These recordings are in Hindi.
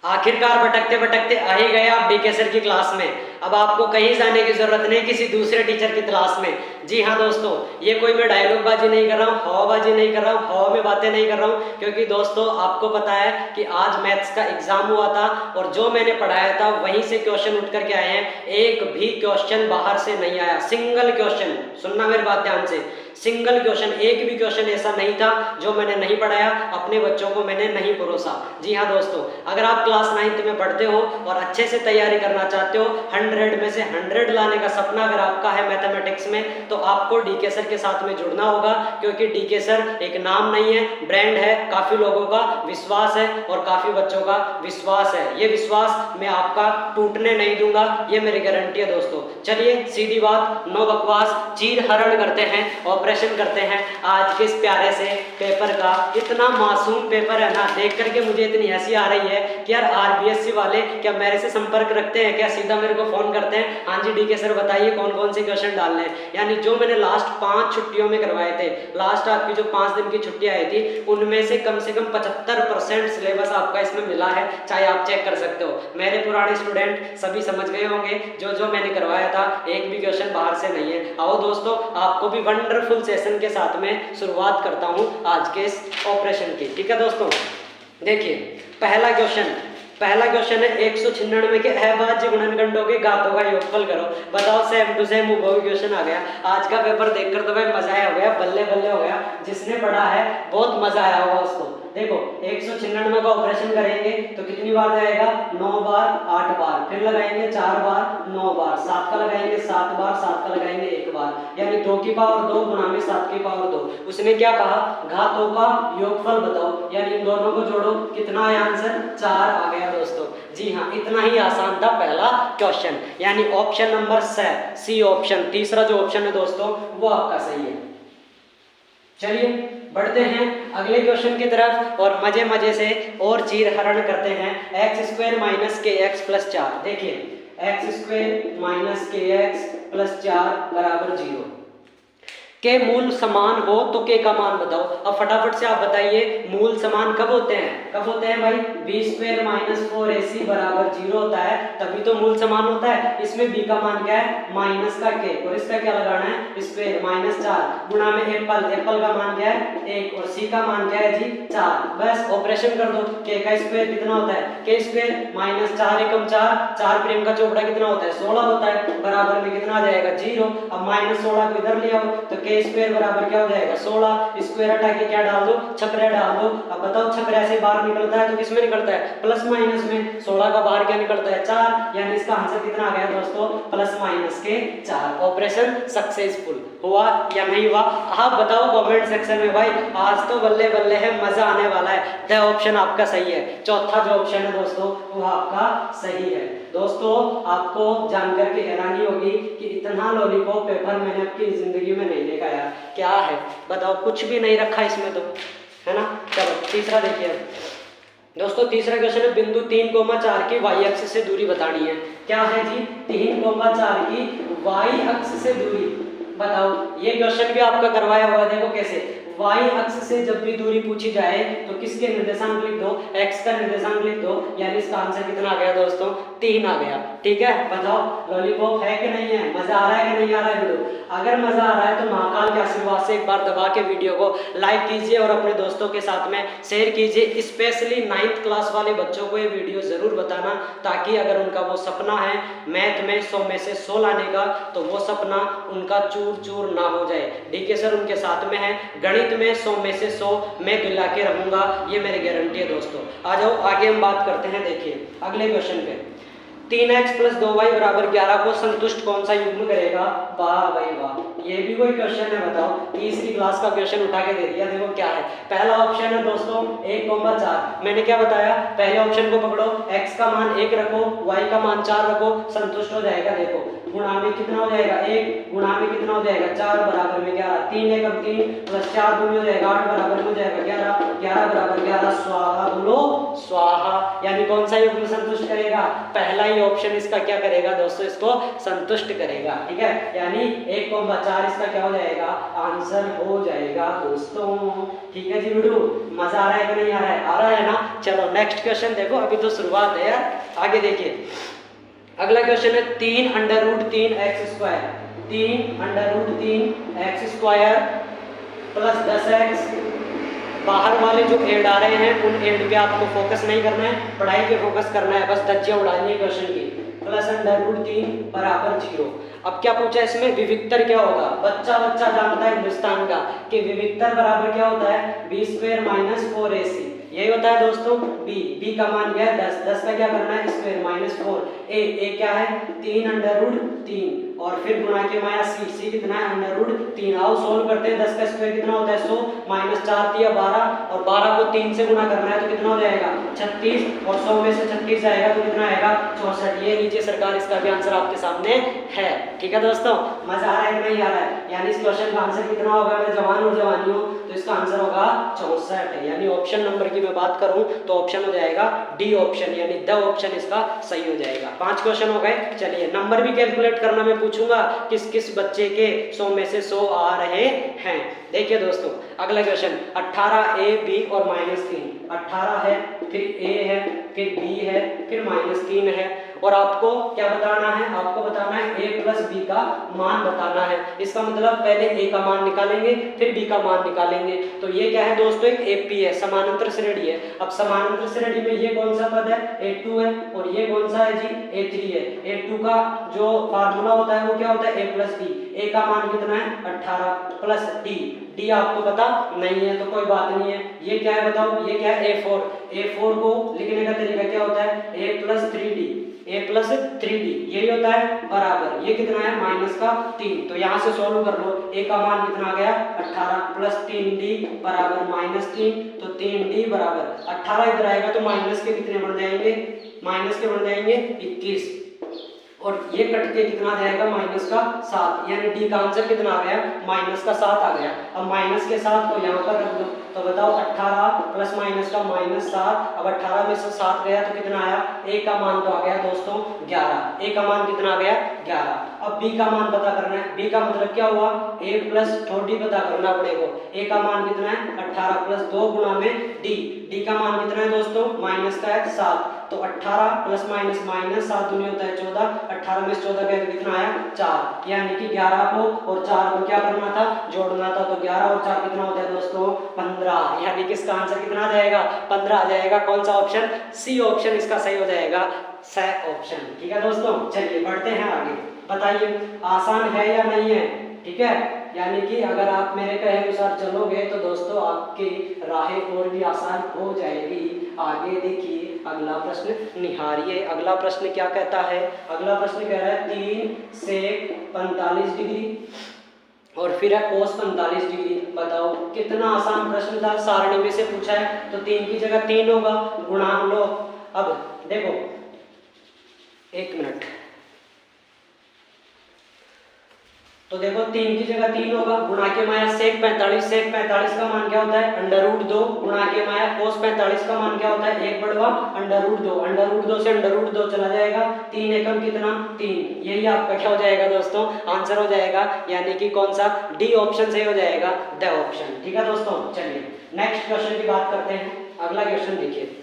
आखिरकार भटकते भटकते आ ही गए आप डीके सर की क्लास में। अब आपको कहीं जाने की जरूरत नहीं, किसी दूसरे टीचर की तलाश में। जी हाँ दोस्तों, ये कोई मैं डायलॉग बाजी नहीं कर रहा हूँ, हवाबाजी नहीं कर रहा हूँ, हवा में बातें नहीं कर रहा हूँ, क्योंकि दोस्तों आपको पता है कि आज मैथ्स का एग्जाम हुआ था और जो मैंने पढ़ाया था वहीं से क्वेश्चन उठ करके आए हैं। एक भी क्वेश्चन बाहर से नहीं आया, सिंगल क्वेश्चन, सुनना मेरी बात ध्यान से, सिंगल क्वेश्चन, एक भी क्वेश्चन ऐसा नहीं था जो मैंने नहीं पढ़ाया, अपने बच्चों को मैंने नहीं परोसा। जी हाँ दोस्तों, अगर आप क्लास 9th में पढ़ते हो और अच्छे से तैयारी करना चाहते हो, 100 में से 100 लाने का सपना अगर आपका है मैथमेटिक्स में, तो आपको डीके सर के साथ में जुड़ना होगा, क्योंकि डीके सर एक नाम नहीं है, ब्रांड है, काफी लोगों का विश्वास है और काफी बच्चों का विश्वास है। ये विश्वास मैं आपका टूटने नहीं दूंगा, ये मेरी गारंटी है दोस्तों। चलिए सीधी बात, नो बकवास, चीर हरण करते हैं, ऑपरेशन करते हैं आज के इस प्यारे से पेपर का। इतना मासूम पेपर है ना, देख करके मुझे इतनी हंसी आ रही है कि यार आरबीएससी वाले क्या मेरे से संपर्क रखते हैं क्या, सीधा मेरे को फोन करते हैं, हाँ जी डीके सर बताइए कौन कौन से क्वेश्चन डालने हैं। यानी जो मैंने लास्ट 5 छुट्टियों में करवाए थे, लास्ट आपकी जो 5 दिन की छुट्टियां आई थी, उनमें से कम 75% सिलेबस आपका इसमें मिला है, चाहे आप चेक कर सकते हो। मेरे पुराने स्टूडेंट सभी समझ गए होंगे जो जो मैंने करवाया था, एक भी क्वेश्चन बाहर से नहीं है। आओ दोस्तों, आपको भी वंडरफुल सेशन के साथ में शुरुआत करता हूं आज के इस ऑपरेशन की। ठीक है दोस्तों, देखिए पहला क्वेश्चन है 196 के अभाज्य गुणनखंडों के घातों का योगफल करो। बताओ, सेम टू सेम वो क्वेश्चन आ गया। आज का पेपर देखकर तो भाई मजा आया, हो गया, बल्ले बल्ले हो गया। जिसने पढ़ा है बहुत मजा आया होगा उसको। देखो 196 का ऑपरेशन करेंगे तो कितनी बार जाएगा, 9 बार 8 बार, फिर लगाएंगे 4 बार 9 बार, 7 का लगाएंगे 7 बार, 7 का लगाएंगे 1 बार, यानी 2 की पावर 2 गुणा में 7 की पावर 2। उसने क्या कहा, घातों का योगफल बताओ, यानी इन दोनों को जोड़ो, कितना आया आंसर, 4 आ गया दोस्तों। जी हाँ, इतना ही आसान था पहला क्वेश्चन, यानी ऑप्शन नंबर सी ऑप्शन, तीसरा जो ऑप्शन है दोस्तों वो आपका सही है। चलिए बढ़ते हैं अगले क्वेश्चन की तरफ और मजे मजे से और चीर हरण करते हैं। x² माइनस के एक्स प्लस 4। देखिए x² माइनस के एक्स प्लस 4 बराबर 0 के मूल समान हो तो के का मान बताओ। अब फटाफट से आप बताइए मूल समान कब होते हैं, कब होते हैं भाई, b² माइनस 4ac बराबर 0 होता है, तभी तो मूल समान होता है। इसमें b का मान क्या है, माइनस का k, और इसका क्या लगाना है, स्क्वायर माइनस 4 गुणा में एप्पल का मान क्या है 1 और c का मान क्या है जी 4। बस ऑपरेशन कर दो, k का स्क्वायर कितना होता है, k² माइनस 4 एकम 4, 4 प्रेम का चौपड़ा कितना होता है 16 होता है, बराबर में कितना आ जाएगा 0। अब माइनस 16 को इधर ले आओ तो k स्क्वायर बराबर क्या हो जाएगा 16, स्क्वायर हटा के क्या डाल दो, छपरा डाल दो। अब बताओ छपरा से बाहर निकलता है तो किसमें निकलता है, प्लस माइनस में। 16 का बाहर क्या निकलता है 4, यानी इसका आंसर कितना आ गया दोस्तों, प्लस माइनस के 4। ऑपरेशन सक्सेसफुल हुआ या नहीं हुआ, आप बताओ कमेंट सेक्शन में। भाई आज तो बल्ले बल्ले है, मजा आने वाला है। द ऑप्शन आपका सही है, चौथा जो ऑप्शन है दोस्तों वो आपका सही है। दोस्तों आपको जानकर के हैरानी होगी कि इतना लॉलीपॉप पेपर मैंने अपनी जिंदगी में नहीं देखा यार। क्या है बताओ, कुछ भी नहीं रखा इसमें तो, है ना। चलो तीसरा देखिए दोस्तों, तीसरा क्वेश्चन है बिंदु 3,4 की वाई अक्ष से दूरी बतानी है। क्या है जी, 3,4 की वाई अक्ष से दूरी बताओ। ये क्वेश्चन भी आपका करवाया हुआ है, देखो कैसे, वाई अक्ष से जब भी दूरी पूछी जाए तो किसके निर्देशांक लिख दो, x का निर्देशांक लिख दो, यानी इसका आंसर कितना आ गया दोस्तों 3 आ गया। ठीक है, बताओ लॉलीपॉप है कि नहीं है, मजा आ रहा है कि नहीं आ रहा है वीडियो। अगर मजा आ रहा है तो महाकाल के आशीर्वाद से एक बार दबा के वीडियो को लाइक कीजिए और अपने दोस्तों के साथ में शेयर कीजिए। स्पेशली 9th क्लास वाले बच्चों को ये वीडियो जरूर बताना, ताकि अगर उनका वो सपना है मैथ में 100 में से 100 लाने का, तो वो सपना उनका चूर चूर ना हो जाए। डीके सर उनके साथ में है, गणित में 100 में से 100 मैं दिला के रहूंगा, ये मेरी गारंटी है दोस्तों। आ जाओ आगे हम बात करते हैं। देखिए अगले क्वेश्चन पे, 3x + 2y = 11 को संतुष्ट कौन सा युग्म करेगा। वाह भाई वाह, ये भी कोई क्वेश्चन है बताओ, तीसरी क्लास का क्वेश्चन उठा के दे दिया। देखो क्या है, पहला ऑप्शन है दोस्तों 1,4। मैंने क्या बताया, पहले ऑप्शन को पकड़ो, x का मान 1 रखो, y का मान 4 रखो, संतुष्ट हो जाएगा। देखो गुणा में कितना हो जाएगा 1, गुणा में कितना हो जाएगा 4, बराबर में 11, 3 एकम 3 प्लस 4 दूनी हो जाएगा 8, बराबर में हो जाएगा 11, 11 बराबर 11, स्वाहा बोलो स्वाहा। यानी कौन सा युग्म संतुष्ट करेगा, पहला ही ऑप्शन इसका क्या करेगा दोस्तों, इसको संतुष्ट करेगा। ठीक है, यानी 1,4 4 इसका क्या हो जाएगा, आंसर हो जाएगा दोस्तों। ठीक है जी बिडू, मजा आ रहा है कि नहीं आ रहा है? आ रहा है ना। चलो नेक्स्ट क्वेश्चन देखो, अभी तो शुरुआत है यार, आगे देखिए। अगला क्वेश्चन है 3 under root 3 x square, 3 under root 3 x square plus 10x। बाहर वाले जो एड आ रहे हैं उन एड पे आपको फोकस नहीं करना है, पढ़ाई पे फोकस करना है, बस धज्जियां उड़ानी है क्वेश्चन की। प्लस अंडर रूट 3 बराबर 0। अब क्या पूछा इसमें, विविक्तर क्या होगा? बच्चा जानता है हिंदुस्तान का कि विविक्तर बराबर क्या होता है, b स्क्वायर माइनस 4ac, यही होता है दोस्तों। b का मान क्या है 10, 10 का क्या करना है स्क्वायर माइनस 4, a क्या है 3 अंडर रूट 3 और फिर गुणा के माया c कितना है अंडर रूट 3। आओ सोल्व करते हैं, 10 का स्क्वायर कितना होता है 100, माइनस 4 दिया 12 और 12 को 3 से गुणा करना है तो कितना हो जाएगा 36 और 100 में से 36 आएगा तो कितना आएगा 64। ये लीजिए सरकार, इसका भी आंसर आपके सामने है। ठीक है दोस्तों, मजा आ रहा है कि नहीं आ रहा है? यानी इस क्वेश्चन का आंसर कितना होगा, अगर जवान और जवानी हो तो इसका आंसर होगा 64। यानी ऑप्शन नंबर की मैं बात करूं तो ऑप्शन हो जाएगा डी ऑप्शन, यानी द ऑप्शन इसका सही हो जाएगा। 5 क्वेश्चन हो गए। चलिए नंबर भी कैलकुलेट करना मैं पूछूंगा, किस किस बच्चे के 100 में से 100 आ रहे हैं। देखिए दोस्तों अगला क्वेश्चन 18a b और -3। 18 है, फिर a है, फिर b है, फिर -3 है और आपको क्या बताना है, आपको बताना है a प्लस b का मान बताना है। इसका मतलब पहले a का मान निकालेंगे फिर b का मान निकालेंगे। तो ये क्या है दोस्तों, एक AP है, समानांतर श्रेणी है। अब समानांतर श्रेणी में ये कौन सा पद है, A2 है और ये कौन सा है जी A3 है। A2 का जो फार्मूला होता है वो क्या होता है a प्लस b। a का मान कितना है 18 प्लस d आपको पता नहीं है तो कोई बात नहीं है। ये क्या है बताओ, ये क्या है A4 को लिखने का तरीका क्या होता है a प्लस 3d, यही होता है बराबर, ये कितना है -3। तो यहाँ से सॉल्व कर लो, a का मान कितना आ गया 18 प्लस 3d बराबर -3। तो 3d बराबर 18 इधर आएगा तो माइनस के कितने बढ़ जाएंगे, 21 और ये कट के कितना आ जाएगा -7, यानी डी का आंसर कितना आ गया -7 आ गया। अब माइनस के साथ को यहाँ पर रख दो तो बताओ 18 प्लस माइनस का -7। अब 18 में से 7 गया तो कितना आया, a का मान तो आ गया दोस्तों 11, a का मान कितना आ गया 11। अब b का मान पता करना है, b का मतलब क्या हुआ a प्लस d पता करना पड़ेगा। a का मान कितना है 18 प्लस 2 गुणा में d का मान कितना है दोस्तों माइनस का है 7। तो 18 प्लस माइनस -7 दूनी होता है 14, 18 में से 14 गया तो कितना आया 4, यानी कि 11 को और 4 को क्या करना था जोड़ना था। तो 11 और 4 कितना होता है दोस्तों 15, यानी कि इसका आंसर कितना आ जाएगा 15 आ जाएगा। कौन सा ऑप्शन, सी ऑप्शन इसका सही हो जाएगा, स ऑप्शन। ठीक है दोस्तों, चलिए बढ़ते हैं आगे। बताइए आसान है या नहीं है, ठीक है। यानी कि अगर आप मेरे कहे अनुसार चलोगे तो दोस्तों आपकी राहें और भी आसान हो जाएगी। आगे देखिए अगला प्रश्न निहारिए। अगला प्रश्न क्या कहता है, अगला प्रश्न कह रहा है 3 sec 45 डिग्री और फिर है cos 45 डिग्री। बताओ कितना आसान प्रश्न था, सारणी में से पूछा है तो 3 की जगह 3 होगा, गुणा लो। अब देखो 1 मिनट, तो देखो 3 की जगह 3 होगा, गुणा के माया sec 45 का मान क्या होता है √2 गुणा के माया cos 45 का मान क्या होता है 1/√2। √2 से √2 चला जाएगा, 3 एकम कितना 3, यही आपका क्या हो जाएगा दोस्तों आंसर हो जाएगा, यानी कि कौन सा डी ऑप्शन सही हो जाएगा, द ऑप्शन। ठीक है दोस्तों, चलिए नेक्स्ट क्वेश्चन की बात करते हैं। अगला क्वेश्चन देखिए,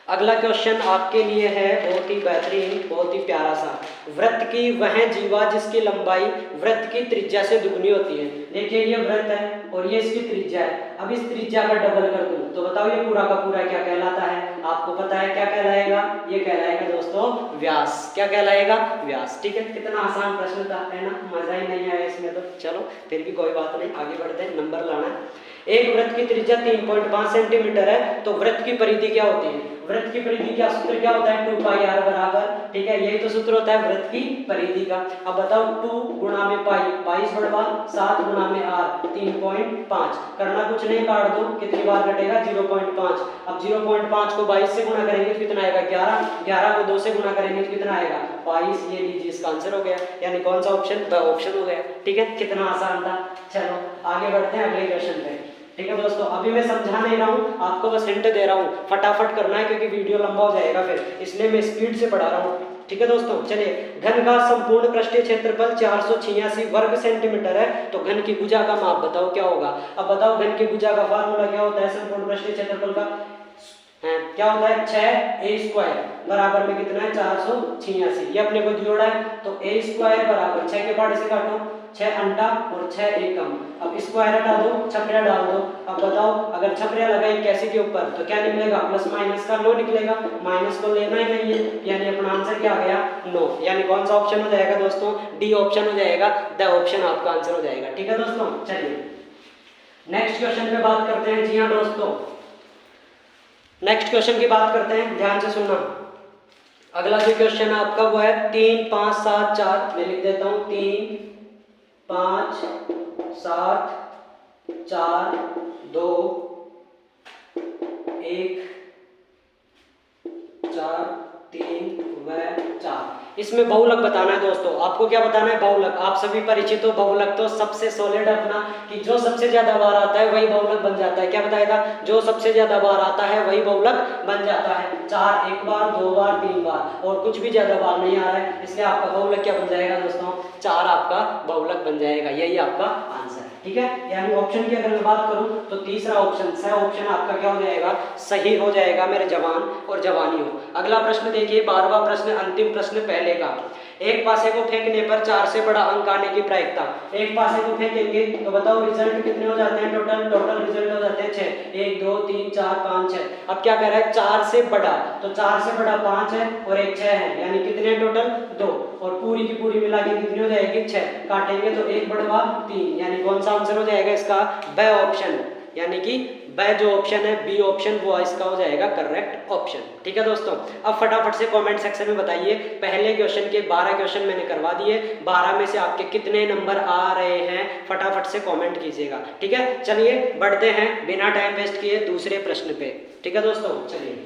अगला क्वेश्चन आपके लिए है बहुत ही बेहतरीन, बहुत ही प्यारा सा। वृत्त की वह जीवा जिसकी लंबाई वृत्त की त्रिज्या से दुगनी होती है। देखिए ये वृत्त है और ये इसकी त्रिज्या है। अब इस त्रिज्या का डबल कर दूं तो बताओ ये पूरा का पूरा क्या कहलाता है, आपको पता है क्या कहलाएगा, ये कहलाएगा दोस्तों व्यास। क्या कहलाएगा, व्यास। ठीक है, कितना आसान प्रश्न था, है ना, मजा ही नहीं आया इसमें तो चलो फिर भी कोई बात नहीं, आगे बढ़ते हैं, नंबर लाना है। एक वृत्त की त्रिज्या 3.5 सेंटीमीटर है तो वृत्त की परिधि क्या होती है, वृत्त की परिधि का सूत्र क्या होता है 2πr बराबर, ठीक है, यही तो सूत्र होता है वृत्त की परिधि का। अब बताओ 2 गुणा में पाई 22/7 गुणा में r 3.5, करना कुछ नहीं, काट दो, कितनी बार कटेगा 0.5। अब 0.5 को 22 से गुणा करेंगे तो कितना आएगा 11, 11 को 2 से गुणा करेंगे तो कितना आएगा 22। ये लीजिए इसका आंसर हो गया, यानी कौन सा ऑप्शन, द ऑप्शन हो गया। ठीक है, कितना आसान था। चलो आगे बढ़ते हैं अगले क्वेश्चन पे। ठीक है दोस्तों, अभी मैं समझा नहीं रहा हूँ, आपको बस हिंट दे रहा हूँ, फटाफट करना है क्योंकि वीडियो लंबा हो जाएगा फिर, इसलिए मैं स्पीड से पढ़ा रहा हूँ। ठीक है दोस्तों। चलिए, घन का संपूर्ण पृष्ठीय क्षेत्रफल 486 वर्ग सेंटीमीटर है, तो घन की भुजा का माप बताओ क्या होगा। अब बताओ घन की भुजा का फार्मूला क्या होता है संपूर्ण पृष्ठीय क्षेत्रफल का, क्या होता है 6a² बराबर में कितना है 486, ये अपने को जोड़ा है, तो a² बराबर 6 के पार्ट से काटो, 6 अंडा और 6 एकम, अब स्क्वायर हटा दो, छपरिया डाल दो। अब बताओ अगर छपरिया लगाए कैसे के ऊपर तो क्या निकलेगा, प्लस माइनस का नो निकलेगा, माइनस को लेना ही नहीं है, यानी अपना आंसर क्या आ गया 9, यानी कौन सा ऑप्शन हो जाएगा दोस्तों, डी ऑप्शन हो जाएगा, द ऑप्शन आपका आंसर हो जाएगा। ठीक है दोस्तों। चलिए नेक्स्ट क्वेश्चन पे बात करते हैं। जी हाँ दोस्तों, नेक्स्ट क्वेश्चन की बात करते हैं, ध्यान से सुनना। अगला जो क्वेश्चन है आपका वो है 3 5 7 4, मैं लिख देता हूं 3 5 7 4 2 1 4 3 व 4। इसमें बहुलक बताना है दोस्तों, आपको क्या बताना है बहुलक। आप सभी परिचित हो बहुलक तो सबसे सॉलिड अपना कि जो सबसे ज्यादा बार आता है वही बहुलक बन जाता है। क्या बताया था, जो सबसे ज्यादा बार आता है वही बहुलक बन जाता है। 4 एक बार 2 बार 3 बार और कुछ भी ज्यादा बार नहीं आ रहा है, इसलिए आपका बहुलक क्या बन जाएगा दोस्तों, 4 आपका बहुलक बन जाएगा, यही आपका आंसर है। ठीक है, यानी ऑप्शन की अगर मैं बात करूं तो तीसरा ऑप्शन स ऑप्शन आपका क्या हो जाएगा, सही हो जाएगा मेरे जवान और जवानी हो। अगला प्रश्न देखिए, 12वां प्रश्न, अंतिम प्रश्न पहले का। एक पासे को फेंकने पर 4 से बड़ा अंक आने की प्रायिकता। एक पासे को फेंकेंगे तो बताओ रिजल्ट कितने हो जाते हैं, टोटल रिजल्ट हो जाते हैं 6, 1 2 3 4 5 6। अब क्या कह रहा है 4 से बड़ा, तो 4 से बड़ा 5 है और एक 6 है, यानी कितने टोटल 2, और पूरी की पूरी मिला के कितनी हो जाएगी 6, काटेंगे तो 1 बड़वा 3, यानी कौन सा आंसर हो जाएगा इसका, ब ऑप्शन, यानी कि ब जो ऑप्शन है बी ऑप्शन वो इसका हो जाएगा करेक्ट ऑप्शन। ठीक है दोस्तों, अब फटाफट से कमेंट सेक्शन में बताइए, पहले क्वेश्चन के 12 क्वेश्चन मैंने करवा दिए, 12 में से आपके कितने नंबर आ रहे हैं, फटाफट से कमेंट कीजिएगा। ठीक है, चलिए बढ़ते हैं बिना टाइम वेस्ट किए दूसरे प्रश्न पे। ठीक है दोस्तों, चलिए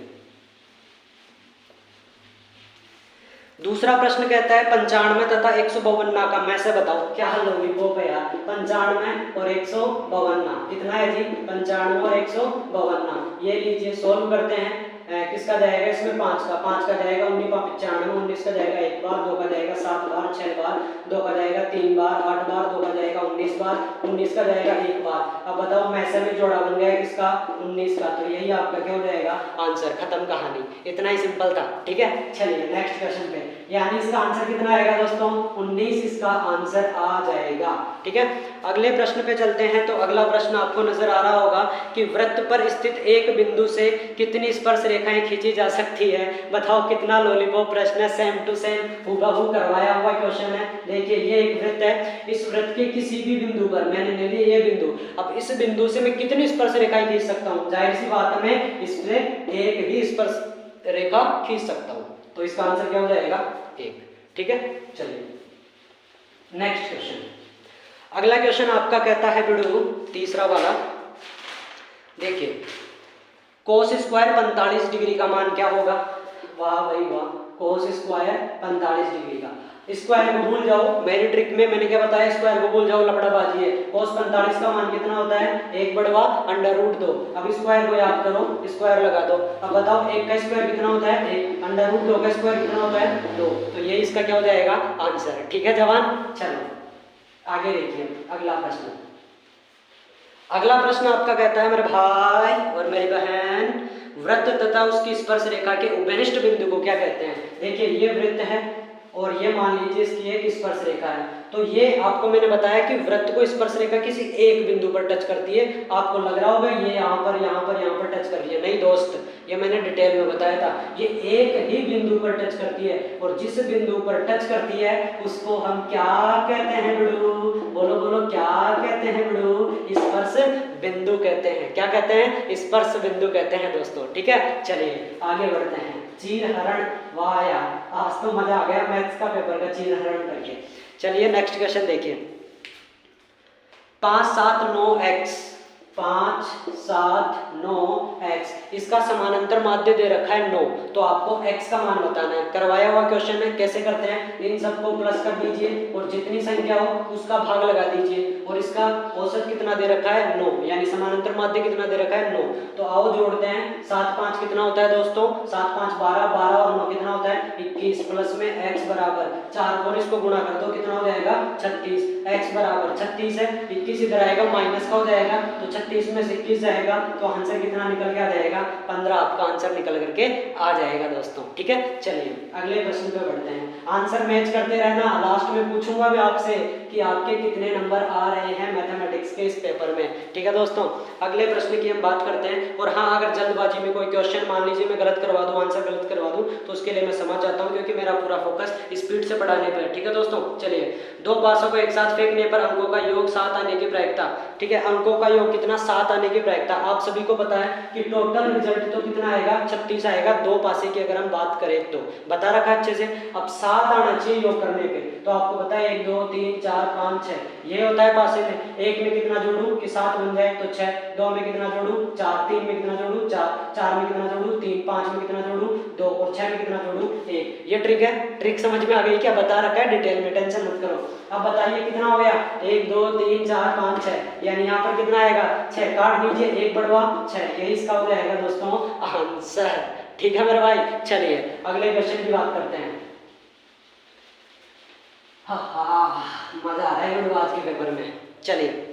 दूसरा प्रश्न कहता है 95 तथा 152 का मैं से बताओ क्या हल होगी। वो पे यार 95 और 152 कितना है जी, 95 और 152, ये लीजिए सोल्व करते हैं। किसका जाएगा इसमें 5 का जाएगा 19 95, 19 का जाएगा 1 बार, 2 का जाएगा 7 बार, 6 बार, 2 का जाएगा 3 बार, 8 बार, 2 का जाएगा 19 बार, 19 का जाएगा 1 बार। अब बताओ मैसे में जोड़ा बन गया किसका 19 का, तो यही आपका क्या हो जाएगा आंसर, खत्म कहानी, इतना ही सिंपल था। ठीक है, चलिए नेक्स्ट क्वेश्चन पे, यानी इसका आंसर कितना आएगा दोस्तों 19 इसका आंसर आ जाएगा। ठीक है, अगले प्रश्न पे चलते हैं। तो अगला प्रश्न आपको नजर आ रहा होगा कि वृत्त पर स्थित एक बिंदु से कितनी स्पर्श रेखाएं खींची जा सकती है। बताओ कितना लॉलीपॉप प्रश्न है, सेम टू सेम हूबहू करवाया हुआ क्वेश्चन है। देखिए ये एक वृत्त है, इस वृत्त के किसी भी बिंदु पर मैंने ले लिया ये बिंदु, अब इस बिंदु से मैं कितनी स्पर्श रेखाएं खींच सकता हूँ, जाहिर सी बात है मैं इससे एक ही स्पर्श रेखा खींच सकता हूँ, तो इसका आंसर क्या हो जाएगा 1। ठीक है, चलिए नेक्स्ट क्वेश्चन। अगला क्वेश्चन आपका कहता है बिड़ू तीसरा वाला, देखिए कोस स्क्वायर 45 डिग्री का मान क्या होगा। वाह भाई वाह, कोस स्क्वायर 45 डिग्री का, स्क्वायर को भूल जाओ, मेरी ट्रिक में मैंने क्या बताया, स्क्वायर को भूल जाओ, लपड़ाबाजी है। कोस 45 का मान कितना होता है 1 बड़वा √2। अब स्क्वायर को याद करो, स्क्वायर लगा दो। अब बताओ 1 का स्क्वायर कितना होता है 1, √2 का स्क्वायर कितना होता है 2, तो ये इसका क्या हो जाएगा आंसर। ठीक है जवान, चलो आगे देखिए अगला प्रश्न। अगला प्रश्न आपका कहता है मेरे भाई और मेरी बहन, वृत्त तथा उसकी स्पर्श रेखा के उभयनिष्ठ बिंदु को क्या कहते हैं। देखिए ये वृत्त है और ये मान लीजिए इसकी एक स्पर्श रेखा है, तो ये आपको मैंने बताया कि वृत्त को स्पर्श रेखा किसी एक बिंदु पर टच करती है। आपको लग रहा होगा ये यहाँ पर टच कर रही है, नहीं दोस्त, ये मैंने डिटेल में बताया था, ये एक ही बिंदु पर टच करती है, और जिस बिंदु पर टच करती है उसको हम क्या कहते हैं बिड़ू, बोलो बोलो क्या कहते हैं बिड़ू, स्पर्श बिंदु कहते हैं। क्या कहते हैं, स्पर्श बिंदु कहते हैं दोस्तों। ठीक है, चलिए आगे बढ़ते हैं। चीर हरण, वाह यार आज तो मजा आ गया मैथ्स का पेपर का चीर हरण करके। चलिए नेक्स्ट क्वेश्चन देखिए, 5 7 9 x, 5 7 9 x, इसका समानांतर माध्य दे रखा है 9, तो आपको x का मान बताना है। करवाया हुआ क्वेश्चन है, कैसे करते हैं, इन सबको प्लस कर दीजिए और जितनी संख्या हो उसका भाग लगा दीजिए, और इसका औसत कितना दे रखा है 9, यानी समानांतर माध्य कितना दे रखा है 9। तो आओ जोड़ते हैं, 7 5 कितना होता है दोस्तों, 7 5 12, 12 और 9 कितना होता है 21 प्लस में x बराबर 4 और इसको गुणा कर दो, कितना हो जाएगा 36। x बराबर 36 है, 21 इधर आएगा माइनस का हो जाएगा, तो 36 में से 21 जाएगा तो आंसर कितना निकल के आ जाएगा 15। आपका आंसर निकल करके आ जाएगा दोस्तों। ठीक है, चलिए अगले प्रश्न पे बढ़ते हैं। आंसर मैच करते रहना, लास्ट में पूछूंगा मैं आपसे कि आपके कितने नंबर आ रहे हैं मैथमेटिक्स के इस पेपर में। ठीक है दोस्तों, अगले प्रश्न की हम बात करते हैं। और हाँ, अगर जल्दबाजी में कोई क्वेश्चन मान लीजिए मैं गलत करवा दूं, आंसर गलत करवा दूं, तो उसके लिए मैं समझ जाता हूं, क्योंकि मेरा पूरा फोकस स्पीड से पढ़ाने पर है। ठीक है दोस्तों, चलिए। दो पासों को एक साथ फेंकने पर अंकों का योग 7 आने की प्रायिकता। ठीक है, अंकों का योग कितना 7 आने की प्रायिकता। आप सभी को पता है कि टोटल रिजल्ट तो कितना आएगा 36 आएगा, दो पासे की अगर हम बात करें तो बता रखा है अच्छे से। अब 7 आना चाहिए योग करने पे, तो आपको पता है 1 2 3 4 5 6 ये होता है पासे में। एक में कितना जोड़ूं कि 7 बन जाए तो 6, 2 में कितना जोड़ूं 4, 3 में कितना जोड़ूं 4, 4 में कितना जोड़ूं 3, 5 में कितना जोड़ूं 2 और 6 में कितना जोड़ूं 1। ये ट्रिक है, ट्रिक समझ में आ गई क्या? बता रखा है डिटेल में, टेंशन मत करो। अब बताइए कितना हो गया 1 2 3 4 5 6, यानी यहाँ पर कितना आएगा 6, काट दीजिए 1 बढ़वा 6, यही इसका हो जाएगा दोस्तों आंसर। ठीक है मेरे भाई, चलिए अगले क्वेश्चन की बात करते हैं। मजा आ रहा है आज के पेपर में। चलिए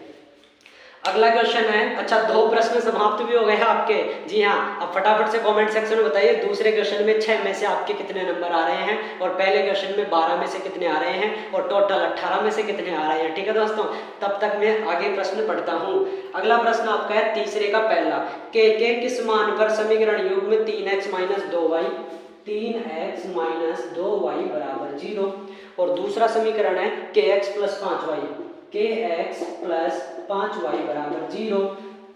अगला क्वेश्चन है। अच्छा, 2 प्रश्न समाप्त भी हो गए हैं आपके। जी हाँ, अब फटाफट से कमेंट सेक्शन में बताइए दूसरे क्वेश्चन में 6 में से आपके कितने नंबर आ रहे हैं, और पहले क्वेश्चन में 12 में से कितने आ रहे हैं, और टोटल 18 में से कितने आ रहे हैं। ठीक है दोस्तों, तब तक मैं आगे प्रश्न पढ़ता हूँ। अगला प्रश्न आपका है तीसरे का पहला, के किस मान पर समीकरण योग में 3x - 2y = 0। और दूसरा समीकरण है kx + 5y = 0।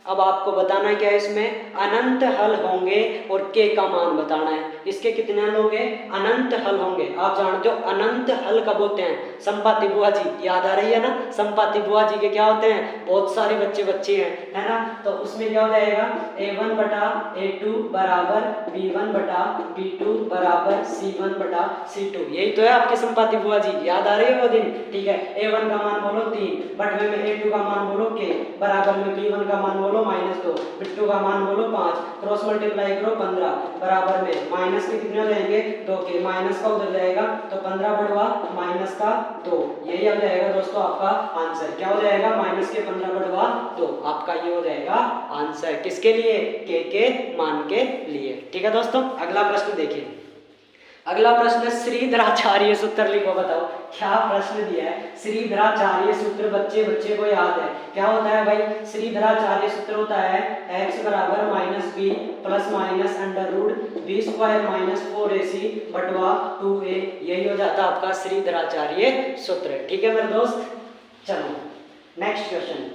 अब आपको बताना क्या है, इसमें अनंत हल होंगे और के का मान बताना है। इसके कितने हल होंगे? अनंत हल होंगे। आप जानते हो अनंत हल कब होते हैं? संपाति बुआ जी, याद आ रही है ना? संपाति बुआ जी के क्या होते हैं? बहुत सारे बच्चे हैं, है ना? तो उसमें क्या हो जाएगा a1/a2 = b1/b2 = c1/c2। यही तो है आपके संपाति बुआ जी, याद आ रही है वो दिन? ठीक है, a1 का मान बोलो 3, बटवे में a2 का मान बोलो k, बराबर में b1 का मान बोलो -2, बिट्टू का मान बोलो 5, क्रॉस मल्टीप्लाई करो 15, बराबर में माइनस के कितने हो जाएंगे 2 के, माइनस का उधर जाएगा तो 15 बढ़वा -2, यही आ जाएगा दोस्तों आपका आंसर। क्या हो जाएगा? -15/2 आपका ये हो जाएगा आंसर। किसके लिए? के मान के लिए। ठीक है दोस्तों, अगला प्रश्न देखिए। अगला प्रश्न श्रीधराचार्य सूत्र लिखो। बताओ क्या प्रश्न दिया है? श्रीधराचार्य सूत्र बच्चे को याद है, क्या होता है भाई? श्रीधराचार्य सूत्र होता है x = -b ± √b² - 4ac/2a। यही हो जाता है आपका श्रीधराचार्य सूत्र। ठीक है मेरे दोस्त, चलो नेक्स्ट क्वेश्चन।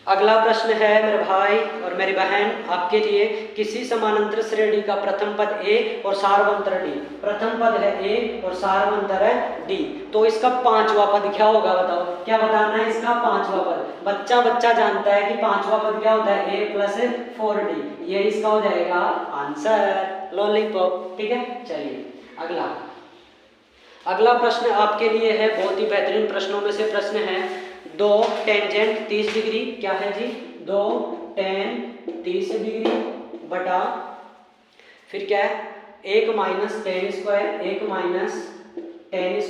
अगला प्रश्न है मेरे भाई और मेरी बहन आपके लिए, किसी समानांतर श्रेणी का प्रथम पद a और सारवंतर d। प्रथम पद है a और सारवंतर है d, तो इसका पांचवा पद क्या होगा? बताओ, क्या बताना है इसका पांचवा पद? बच्चा जानता है कि पांचवा पद क्या होता है? a + 4d, ये इसका हो जाएगा आंसर, लॉलीपॉप। ठीक है, चलिए अगला प्रश्न आपके लिए है, बहुत ही बेहतरीन प्रश्नों में से प्रश्न है। 2 टेंजेंट 30 डिग्री, क्या है जी? 2 tan 30 डिग्री बटा फिर क्या है 1 - tan² 1 - tan²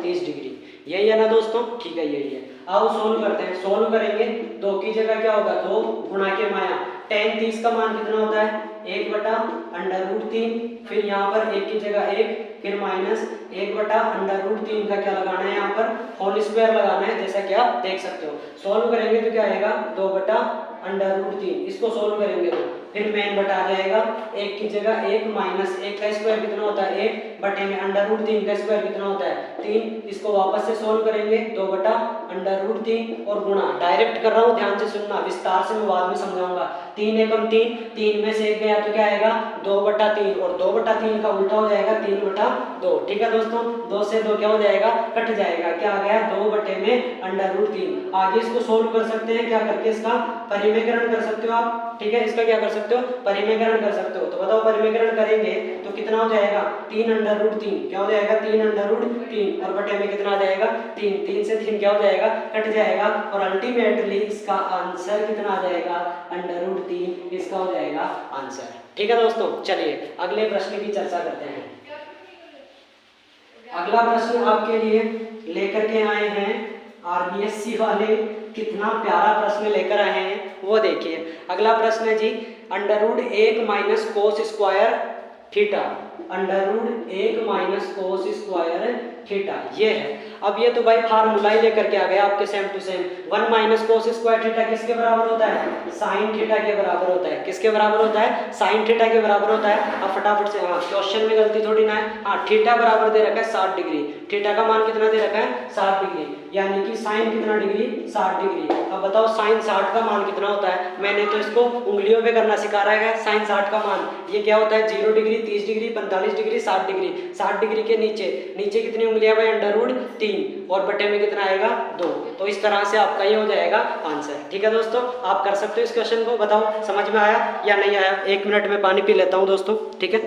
30 डिग्री। यही है ना दोस्तों? ठीक है, यही है। आओ सोल्व करते हैं। सोल्व करेंगे 2 की जगह क्या होगा 2 गुणा के माया। tan 30 का मान कितना होता है? 1/√3, फिर यहाँ पर 1 की जगह 1, फिर -1/√3 का क्या लगाना है? यहाँ पर होल स्क्वायर लगाना है, जैसा कि आप देख सकते हो। सोल्व करेंगे तो क्या आएगा 2/√3। इसको सोल्व करेंगे तो फिर मेन बटा जाएगा, 1 की जगह 1 -1 का स्क्वायर कितना होता है 1, बटे में √3 का स्क्वायर कितना होता है 3। इसको वापस से सोल्व करेंगे 2/√3 और गुणा। डायरेक्ट कर रहा हूँ, ध्यान से सुनना, विस्तार से मैं बाद में समझाऊंगा। 3 एकम 3, 3 में से 1 गया तो क्या आएगा 2/3, और 2/3 का उल्टा हो जाएगा 3/2। ठीक है दोस्तों, 2 से 2 क्या हो जाएगा? कट जाएगा। क्या आ गया 2/√3। आगे इसको सोल्व कर सकते हैं, क्या करके इसका परिमेयकरण कर सकते हो आप। ठीक है, इसका क्या कर सकते हो? परिमेयकरण कर सकते हो। तो बताओ परिमेयकरण करेंगे तो कितना हो जाएगा 3/√3। क्या हो जाएगा 3/√3, और बटे में कितना आ जाएगा 3। 3 से 3 क्या हो जाएगा? कट जाएगा, और अल्टीमेटली इसका आंसर कितना आ जाएगा? √3 इसका हो जाएगा आंसर। ठीक है दोस्तों, चलिए अगले प्रश्न की चर्चा करते हैं। अगला प्रश्न आपके लिए लेकर के आए हैं आरबीएससी वाले, कितना प्यारा प्रश्न लेकर आए हैं वो देखिए। अगला प्रश्न है जी, √1 minus cos square theta, √1 cos square theta ये है। अब ये तो भाई फार्मूला ही लेकर के आ गया आपके same to same. 1 cos square theta किसके बराबर होता है? साइन थीटा के बराबर होता है। किसके बराबर होता है? साइन थीटा के बराबर होता है। अब फटाफट से, हाँ क्वेश्चन में गलती थोड़ी ना है, हाँ थीटा बराबर दे रखा है 60 डिग्री। थीटा का मान कितना दे रखा है? 60 डिग्री, यानी कि साइन कितना डिग्री? 60 डिग्री। अब बताओ साइन 60 का मान कितना होता है? मैंने तो इसको उंगलियों पे करना सिखा रहा है। साइन 60 का मान ये क्या होता है? 0 degree, 30 degree, 45 degree, 60 degree. 60 degree के नीचे कितनी उंगलियां भाई? √3 और बटे में कितना आएगा? 2। तो इस तरह से आपका ये हो जाएगा आंसर। ठीक है दोस्तों, आप कर सकते हो इस क्वेश्चन को। बताओ समझ में आया या नहीं आया? 1 मिनट में पानी पी लेता हूँ दोस्तों, ठीक है।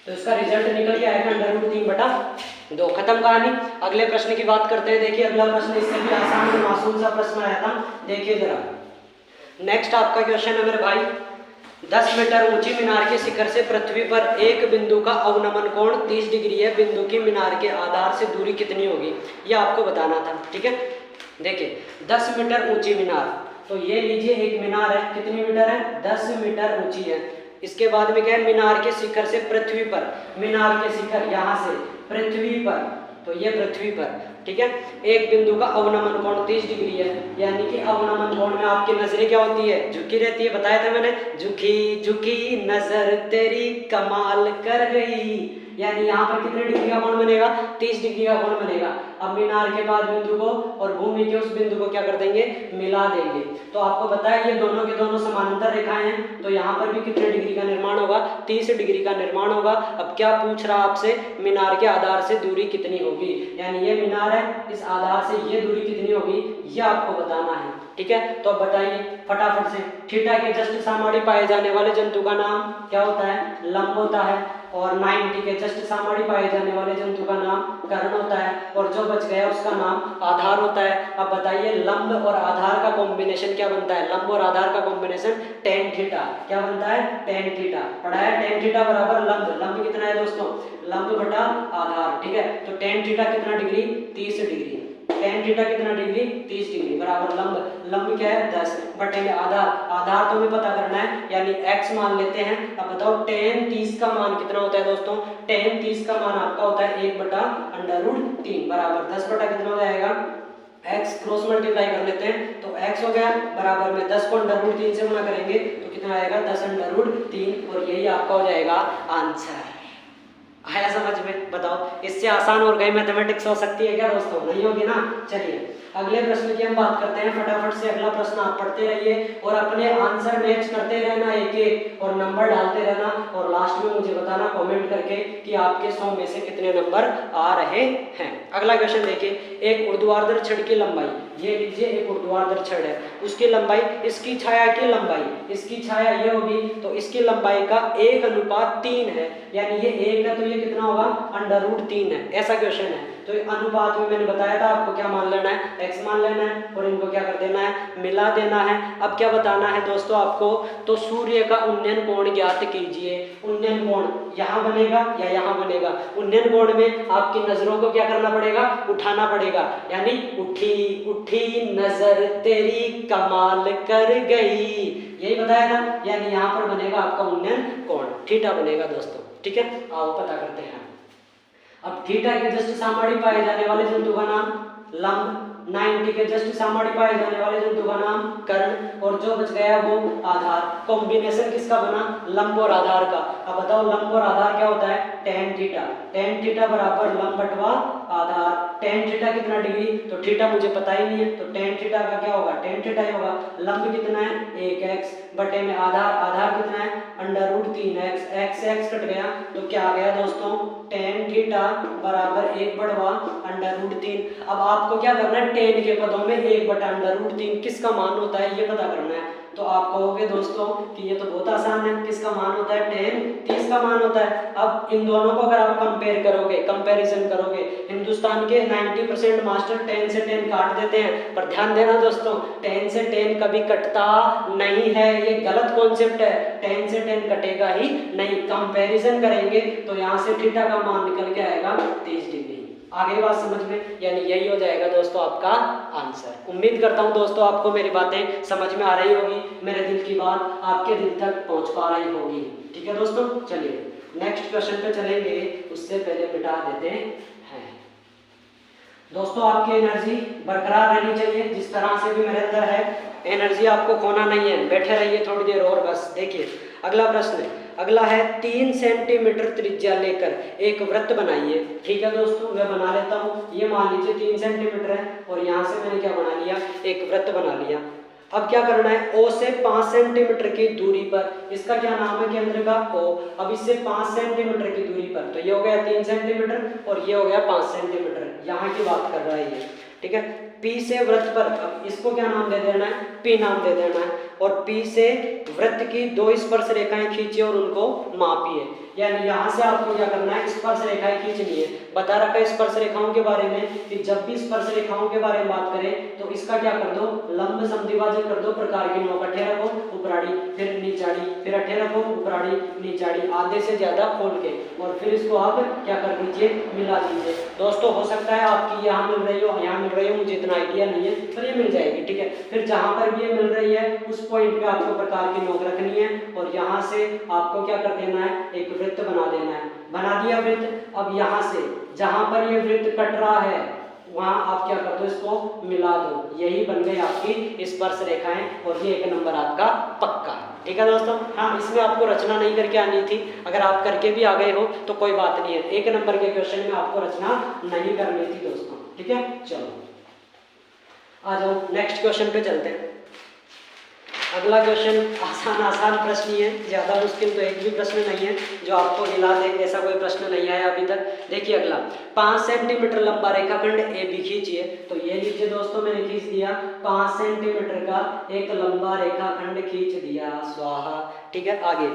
तो इसका रिजल्ट निकल के आएगा √3/2। खत्म कहानी। अगले प्रश्न की बात करते हैं। देखिए अगला प्रश्न इससे भी आसान और मासूम सा प्रश्न आया था, देखिए जरा। नेक्स्ट आपका क्वेश्चन है मेरे भाई, 10 मीटर ऊंची मीनार के शिखर से पृथ्वी पर एक बिंदु का अवनमन कोण 30 डिग्री है। बिंदु की मीनार के आधार से दूरी कितनी होगी, ये आपको बताना था। ठीक है, देखिए 10 मीटर ऊंची मीनार, तो ये लीजिए एक मीनार है, कितनी मीटर है? 10 मीटर ऊंची है। इसके बाद में क्या है? मीनार के शिखर से पृथ्वी पर, मीनार के शिखर यहाँ से पृथ्वी पर, तो ये पृथ्वी पर, ठीक है, एक बिंदु का अवनमन कोण 30 डिग्री है। यानी कि अवनमन कोण में आपकी नजरें क्या होती है? झुकी रहती है। बताया था मैंने, झुकी झुकी नजर तेरी कमाल कर गई। यानी यहाँ पर कितने डिग्री का कोण बनेगा? 30 डिग्री का कोण बनेगा। अब मीनार के बाद बिंदु को और भूमि के उस बिंदु को क्या कर देंगे? मिला देंगे। तो आपको पता है ये दोनों के दोनों समानांतर रेखाएं हैं, तो यहाँ पर भी कितने डिग्री का निर्माण होगा? 30 डिग्री का निर्माण होगा। अब क्या पूछ रहा आपसे? मीनार के आधार से दूरी कितनी होगी। यानी ये मीनार है, इस आधार से ये दूरी कितनी होगी, ये आपको बताना है। ठीक है, तो अब बताइए फटाफट से। थीटा के जस्ट सामाड़ी पाए जाने वाले जंतु का नाम क्या होता है? लंब होता है। और 90 के जस्ट सामाड़ी पाए जाने वाले जंतु का नाम कर्ण होता है। और जो बच गया उसका नाम आधार होता है। अब बताइए लंब और आधार का कॉम्बिनेशन क्या बनता है? लंब और आधार का कॉम्बिनेशन tan थीटा। क्या बनता है? tan theta. पढ़ा है tan थीटा बराबर लंब। लंब कितना है दोस्तों? लंब बटा आधार। ठीक है, तो tan थीटा कितना डिग्री? 30 डिग्री। tan थीटा कितना डिग्री? 30 डिग्री बराबर लंब। लंब क्या है? 10 बटे में आधार। आधार तो हमें पता करना है, यानी x मान लेते हैं। अब बताओ tan 30 का मान कितना होता है दोस्तों? tan 30 का मान आपका होता है 1/√3 बराबर 10 बटा कितना हो जाएगा? x क्रॉस मल्टीप्लाई कर लेते हैं, तो x हो गया बराबर में 10 को √3 से गुणा करेंगे तो कितना आएगा? 10√3। और यही आपका हो जाएगा आंसर। आया समझ में? बताओ इससे आसान और गई मैथमेटिक्स हो सकती है क्या दोस्तों? नहीं होगी ना। चलिए अगले प्रश्न की हम बात करते हैं। फटाफट से अगला प्रश्न आप पढ़ते रहिए और अपने आंसर मैच करते रहना एक एक, और नंबर डालते रहना, और लास्ट में मुझे बताना कमेंट करके कि आपके 100 में से कितने नंबर आ रहे हैं। अगला क्वेश्चन देखिए, एक ऊर्ध्वाधर छड़ की लंबाई, ये लीजिए एक ऊर्ध्वाधर छड़ है, उसकी लंबाई इसकी छाया की लंबाई, इसकी छाया ये होगी तो इसकी लंबाई का 1:3 है। यानी ये 1 है तो ये कितना होगा? √3 है। ऐसा क्वेश्चन है, तो अनुपात में मैंने बताया था आपको क्या मान लेना है? x मान लेना है और इनको क्या कर देना है? मिला देना है। अब क्या बताना है दोस्तों आपको? तो सूर्य का उन्नयन कोण ज्ञात कीजिए। उन्नयन कोण यहाँ बनेगा या यहाँ बनेगा? उन्नयन कोण में आपकी नजरों को क्या करना पड़ेगा? उठाना पड़ेगा। यानी उठी उठी नजर तेरी कमाल कर गई, यही बताया था। यानी यहाँ पर बनेगा आपका उन्नयन कोण थीटा बनेगा दोस्तों। ठीक है, आओ पता करते हैं। अब थीटा के जस्ट सामाड़ी पाए जाने वाले जंतु का नाम लंब, 90 के जस्ट सामाड़ी पाए जाने वाले जंतु का नाम कर्ण, और जो बच गया वो आधार। कॉम्बिनेशन किसका बना? लंब और आधार का। अब बताओ लंब और आधार क्या होता है? tan theta. tan थीटा बराबर लंब बटवा आधार। tan थीटा कितना डिग्री? तो थीटा मुझे पता ही नहीं है, तो tan थीटा का क्या होगा? tan थीटा ही होगा। लंब कितना है? 1x बटे में आधार, आधार कितना है? √3x। x कट गया तो क्या आ गया दोस्तों? टेन थीटा बराबर 1/√3। अब आपको क्या करना है, टेन के पदों में 1/√3 किसका मान होता है ये पता करना है। तो आप कहोगे दोस्तों कि ये तो बहुत आसान है, किसका मान होता है, टेन 30 का मान होता है। अब इन दोनों को अगर आप कंपेयर करोगे, कंपैरिजन करोगे, हिंदुस्तान के 90% मास्टर 10 से 10 काट देते हैं, पर ध्यान देना दोस्तों 10 से 10 कभी कटता नहीं है, ये गलत कॉन्सेप्ट है। 10 से 10 कटेगा ही नहीं। कंपैरिजन करेंगे तो यहाँ से थीटा का मान निकल के आएगा 30 डिग्री। आगे बात समझ में, यानी यही हो जाएगा दोस्तों आपका आंसर। उम्मीद करता हूँ दोस्तों आपको मेरी बातें समझ में आ रही होगी, मेरे दिल की बात आपके दिल तक पहुँच पा रही होगी। ठीक है दोस्तों, चलिए नेक्स्ट क्वेश्चन पे चलेंगे, उससे पहले मिटा देते हैं। दोस्तों आपकी एनर्जी बरकरार रहनी चाहिए, जिस तरह से भी मेरे अंदर है एनर्जी आपको खोना नहीं है। बैठे रहिए थोड़ी देर और बस। देखिए अगला प्रश्न है, अगला है 3 सेंटीमीटर त्रिज्या लेकर एक वृत्त बनाइए। ठीक है दोस्तों, मैं बना लेता हूँ। ये मान लीजिए 3 सेंटीमीटर है और यहाँ से मैंने क्या बना लिया, एक वृत्त बना लिया। अब क्या करना है, O से 5 सेंटीमीटर की दूरी पर, इसका क्या नाम है केंद्र का, O। अब इससे 5 सेंटीमीटर की दूरी पर, तो ये हो गया 3 सेंटीमीटर और ये हो गया 5 सेंटीमीटर, यहाँ की बात कर रहा है ये। ठीक है, P से वृत्त पर, अब इसको क्या नाम दे देना है, P नाम दे देना है। और P से वृत्त की 2 स्पर्श रेखाएं खींचिए और उनको मापिए। यानी यहाँ से आपको क्या करना है, स्पर्श रेखाएं खींचनी है। बता रखा है स्पर्श रेखाओं के बारे में कि जब भी स्पर्श रेखाओं के बारे में बात करें तो इसका क्या कर दो, लंब समद्विभाजक कर दो। प्रकार की नोक अठे रखो, उपराड़ी, फिर नीचाड़ी, फिर अठे रखो, उपराड़ी, नीचाड़ी, आधे से ज्यादा खोल के, और फिर इसको आप क्या कर दीजिए, मिला दीजिए। दोस्तों हो सकता है आपकी यहाँ मिल रही हो, यहाँ मिल रही हो, मुझे इतना आइडिया नहीं है, पर ये मिल जाएगी। ठीक है, फिर जहाँ पर भी ये मिल रही है उस पॉइंट पे आपको प्रकार की नोक रखनी है और यहाँ से आपको क्या कर देना है, एक वृत्त बना देना है। बना दिया वृत्त। अब यहाँ से जहां पर ये वृत्त कट रहा है वहां आप क्या कर दो, इसको मिला दो। यही बन गई आपकी स्पर्श रेखाएं और ये 1 नंबर आपका पक्का। ठीक है दोस्तों, हाँ इसमें आपको रचना नहीं करके आनी थी, अगर आप करके भी आ गए हो तो कोई बात नहीं है। 1 नंबर के क्वेश्चन में आपको रचना नहीं करनी थी दोस्तों। ठीक है, चलो आ जाओ नेक्स्ट क्वेश्चन पे चलते हैं। अगला क्वेश्चन आसान प्रश्न ही है, ज़्यादा मुश्किल तो एक भी प्रश्न नहीं है जो आपको हिला दे, ऐसा कोई प्रश्न नहीं आया अभी तक। देखिए अगला, 5 सेंटीमीटर लंबा रेखाखंड ए बी खींचिए। तो ये लीजिए दोस्तों, मैंने खींच दिया 5 सेंटीमीटर का एक लंबा रेखाखंड खींच दिया, स्वाहा। ठीक है, आगे,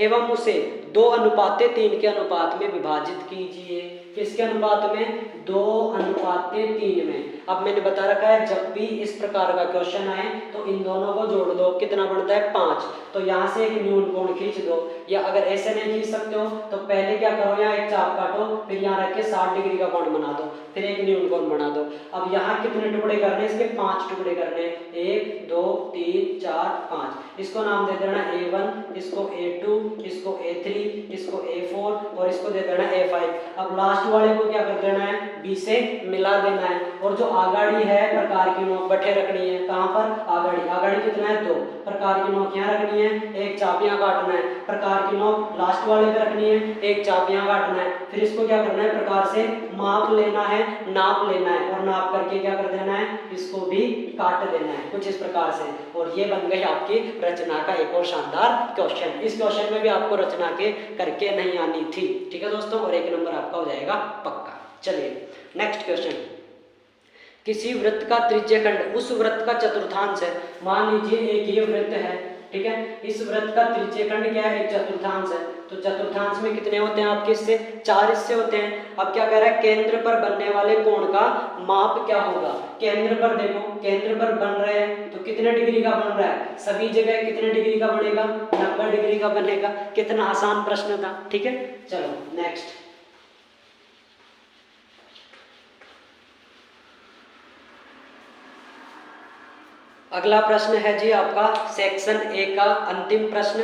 एवं उसे 2:3 के अनुपात में विभाजित कीजिए। किसके अनुपात में, 2:3 में। अब मैंने बता रखा है जब भी इस प्रकार का क्वेश्चन आए तो इन दोनों को जोड़ दो, कितना बनता है 5। तो यहाँ से एक न्यून कोण खींच दो, या अगर ऐसे नहीं खींच सकते हो तो पहले क्या करो, यहाँ एक चाप काटो, फिर यहाँ रख के 60 डिग्री का कोण बना दो, फिर एक न्यून कोण बना दो। अब यहाँ कितने टुकड़े करने, इसके 5 टुकड़े करने, 1 2 3 4 5। इसको नाम दे देना A1, इसको A2, इसको A3, इसको A4 और इसको दे देना A5। अब लास्ट वाले को क्या कर देना है, B से मिला देना है। और जो आगाड़ी है प्रकार की नोक बटे रखनी है, कहाँ पर, आगाड़ी। आगाड़ी कितना है, 2। प्रकार की नोक यहाँ रखनी है, एक चाप यहाँ काटना है। प्रकार की नोक लास्ट वाले पे रखनी है, एक चाप यहाँ काटना है। फिर इसको क्या करना है, प्रकार से माप लेना है, नाप लेना है, और नाप करके क्या कर देना है, इसको भी काट देना है कुछ इस प्रकार से। और ये बन गई आपकी रचना का एक और शानदार क्वेश्चन। इस क्वेश्चन में भी आपको रचना के करके नहीं आनी थी। ठीक है दोस्तों, और 1 नंबर आपका हो जाएगा पक्का। चलिए नेक्स्ट क्वेश्चन, किसी वृत्त का त्रिज्यखंड उस वृत्त का चतुर्थांश है। मान लीजिए एक ये वृत्त है, ठीक है, इस वृत्त का त्रिज्यखंड क्या है, एक चतुर्थांश है। तो चतुर्थांश में कितने होते हैं आपके हिस्से, 4 हिस्से होते हैं। अब क्या कह रहा है, केंद्र पर बनने वाले कोण का माप क्या होगा। केंद्र पर देखो, केंद्र पर बन रहे हैं तो कितने डिग्री का बन रहा है, सभी जगह कितने डिग्री का बनेगा, 90 डिग्री का बनेगा। कितना आसान प्रश्न था। ठीक है, चलो नेक्स्ट। अगला प्रश्न है जी आपका सेक्शन ए का अंतिम प्रश्न।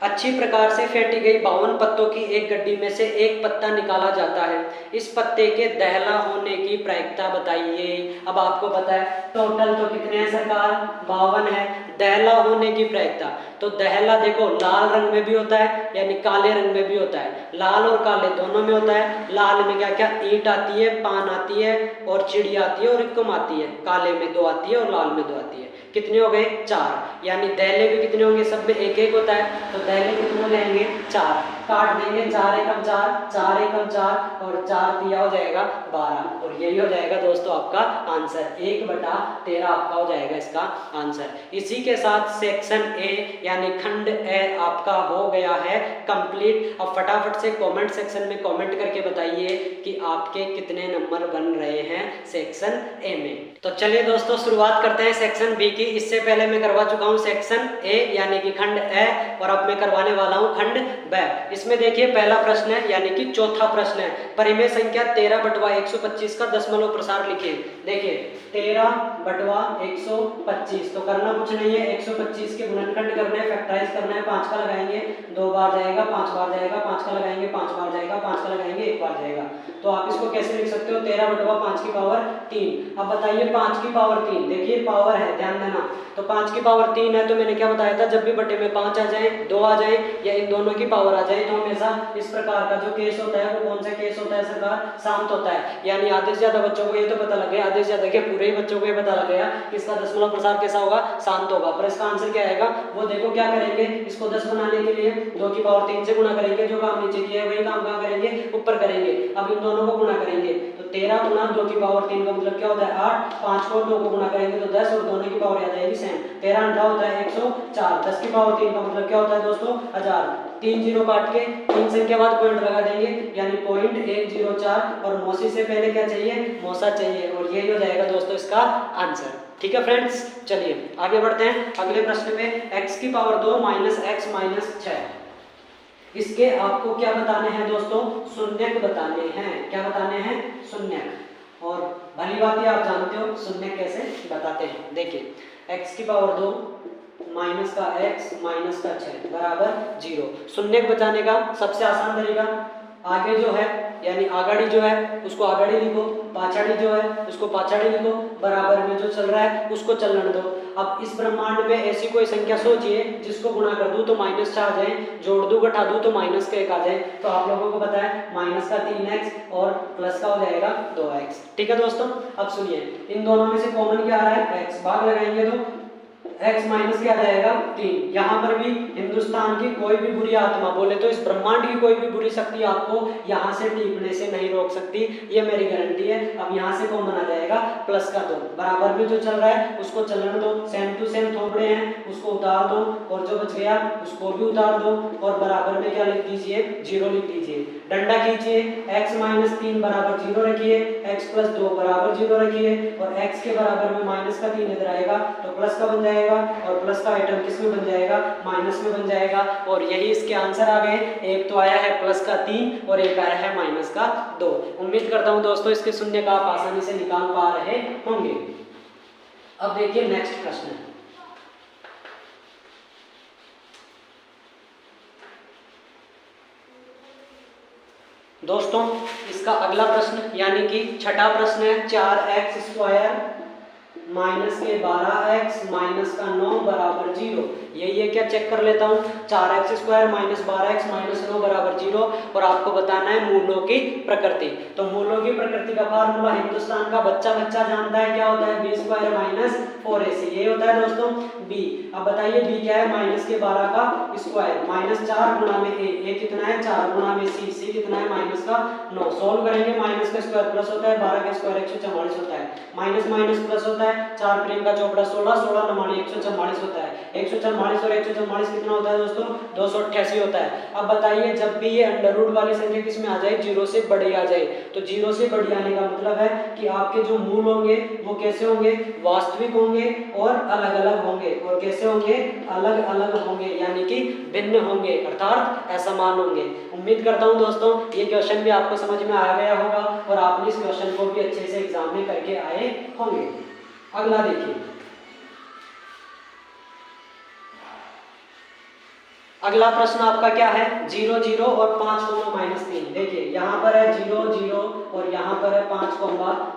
अच्छी प्रकार से फेंटी गई 52 पत्तों की एक गड्डी में से एक पत्ता निकाला जाता है। इस पत्ते के दहला होने की प्रायिकता बताइए। अब आपको पता है टोटल तो कितने हैं सरकार, 52 है। दहला होने की प्रायिकता, तो दहला देखो लाल रंग में भी होता है यानी काले रंग में भी होता है, लाल और काले दोनों में होता है। लाल में क्या क्या, ईंट आती है, पान आती है और चिड़ी आती है और इक्कम आती है। काले में 2 आती है और लाल में 2 आती है। कितने हो गए, 4। यानी दहले भी कितने होंगे, सब में एक एक होता है, तो दहले कितने हो जाएंगे, 4। काट देंगे, 4 एकम 4, 4 एकम 4 और 4 दिया हो जाएगा 12 और यही हो जाएगा दोस्तों आपका आंसर। 1/13 आपका हो जाएगा इसका आंसर। इसी के साथ सेक्शन ए यानी खंड ए आपका हो गया है कंप्लीट। अब फटाफट से कमेंट सेक्शन में कमेंट करके बताइए कि आपके कितने नंबर बन रहे हैं सेक्शन ए में। तो चलिए दोस्तों शुरुआत करते हैं सेक्शन बी की। इससे पहले मैं करवा चुका हूं सेक्शन ए यानी कि खंड ए और अब मैं करवाने वाला हूं खंड ब। इसमें देखिए पहला प्रश्न है यानी कि चौथा प्रश्न है, परिमेय संख्या 13/125 का दशमलव प्रसार लिखिए। देखिए 13/125 तो करना कुछ नहीं है, 125 के गुणनखंड करने हैं, फैक्टराइज करना है, 5 का लगाएंगे 2 बार जाएगा, 5 बार जाएगा, 5 का लगाएंगे 5 बार जाएगा, 5 का लगाएंगे 1 बार जाएगा। तो आप इसको कैसे लिख सकते हो 13/5 की पावर 3। अब बताइए 5 की पावर 3, देखिए पावर है ध्यान देना, तो 5 की पावर 3 है तो मैंने क्या बताया था, जब भी बटे में 5 आ जाए 2 आ जाए या इन दोनों की पावर आ जाए तो हमेशा इस प्रकार का जो केस होता है वो कौन सा केस होता है सरकार, शांत होता है। यानी आधे से ज्यादा बच्चों को ये तो पता लग गया, आधे से ज्यादा के पूरे ही बच्चों को ये पता लग गया कि इसका दशमलव प्रसार कैसा होगा, शांत होगा। पर इसका आंसर क्या आएगा वो देखो क्या करेंगे, इसको 10 बनाने के लिए 2 की पावर 3 से गुणा करेंगे, जो काम नीचे किया है वही काम कहाँ करेंगे ऊपर करेंगे। अब इन दोनों को गुणा करेंगे तो 13 गुना 2 की पावर 3 का मतलब क्या होता है 8, 5 को 2 को गुणा करेंगे तो 10 और दोनों की पावर याद आएगी सेम, 13 अंठा होता है 104, 10 की पावर 3 का मतलब क्या होता है दोस्तों 1000। 3 जीरो काट के 3 संख्या बाद पॉइंट लगा देंगे यानी 0.104 और मौसी से पहले क्या चाहिए मौसा चाहिए और यही हो जाएगा दोस्तों इसका आंसर। ठीक है फ्रेंड्स, चलिए आगे बढ़ते हैं अगले प्रश्न में। x की पावर 2 माइनस x माइनस 6, इसके आपको क्या बताने हैं दोस्तों, शून्यक बताने हैं। क्या बताने हैं शून्यक, और भली बात है आप जानते हो शून्यक कैसे बताते हैं। देखिए x की पावर 2 माइनस का x माइनस का 6 बराबर 0। शून्यक बचाने का सबसे आसान तरीका, आगे जो है यानी आगाड़ी जो है उसको आगाड़ी लिखो, पाछाड़ी जो है उसको पाछाड़ी लिखो, बराबर में जो चल रहा है उसको चलने दो। अब इस ब्रह्मांड में ऐसी कोई संख्या सोचिए जिसको गुणा कर दूं तो -6 आ जाए, जोड़ दूं घटा दूं तो -1 आ जाए। तो आप लोगों को पता है माइनस का 3x और प्लस का हो जाएगा 2x। ठीक है दोस्तों, अब सुनिए इन दोनों में से कॉमन क्या आ रहा है x, भाग लगाएंगे तो x माइनस क्या जाएगा 3। यहाँ पर भी हिंदुस्तान की कोई भी बुरी आत्मा, बोले तो इस ब्रह्मांड की कोई भी बुरी शक्ति आपको यहाँ से टीपने से नहीं रोक सकती, ये मेरी गारंटी है। अब यहाँ से कॉमन आ जाएगा प्लस का 2, बराबर में जो चल रहा है उसको चलने दो, सेम टू सेम थोपड़े हैं उसको उतार दो और जो बच गया उसको भी उतार दो और बराबर में क्या लिख दीजिए 0 लिख दीजिए। डंडा खींचिए, x माइनस 3 बराबर 0 रखिए, x प्लस 2 बराबर 0 रखिए और x के बराबर में माइनस का 3 इधर आएगा तो प्लस का बन जाएगा और प्लस का आइटम किस में बन जाएगा माइनस में बन जाएगा। और यही इसके आंसर आ गए, एक तो आया है प्लस का 3 और एक आया है माइनस का 2। उम्मीद करता हूं दोस्तों इसके शून्य का आप आसानी से निकाल पा रहे होंगे। अब देखिए नेक्स्ट प्रश्न है। दोस्तों इसका अगला प्रश्न यानी कि छठा प्रश्न है 4x² माइनस के 12x माइनस का 9 बराबर 0। यही है क्या, चेक कर लेता हूँ। 4x² माइनस 12x माइनस 9 बराबर 0 और आपको बताना है मूलों की प्रकृति। तो मूलों की प्रकृति का फार्मूला हिंदुस्तान का बच्चा जानता है क्या होता है, b² माइनस 4ac, ये होता है दोस्तों b। अब बताइए b क्या है, माइनस के 12 का स्क्वायर माइनस 4 गुणा में a कितना है 4 गुणा में c कितना है माइनस का 9। सोल्व करेंगे, माइनस का स्क्वायर प्लस होता है, 12 का स्क्वायर 144 होता है, माइनस माइनस प्लस होता है, 4 प्रेम का चौपड़ा 16, 16 नमाणी 144 होता है, 144 और 144 कितना होता है दोस्तों 288 होता है। अब बताइए जब भी ये अंडर रूट वाली संख्या किस में आ जाए, 0 से बड़ी आ जाए, तो 0 से बड़ी आने का मतलब है कि आपके जो मूल होंगे वो कैसे होंगे, वास्तविक होंगे और अलग अलग होंगे। और कैसे होंगे, अलग अलग होंगे यानी कि भिन्न होंगे अर्थात असमान होंगे। उम्मीद करता हूं दोस्तों ये क्वेश्चन भी आपको समझ में आ गया होगा और आपने इस क्वेश्चन को भी अच्छे से एग्जाम में करके आए होंगे। अगला देखिए, अगला प्रश्न आपका क्या है 0 0 और 5 -3। देखिए यहाँ पर है 0 0 और यहाँ पर है 5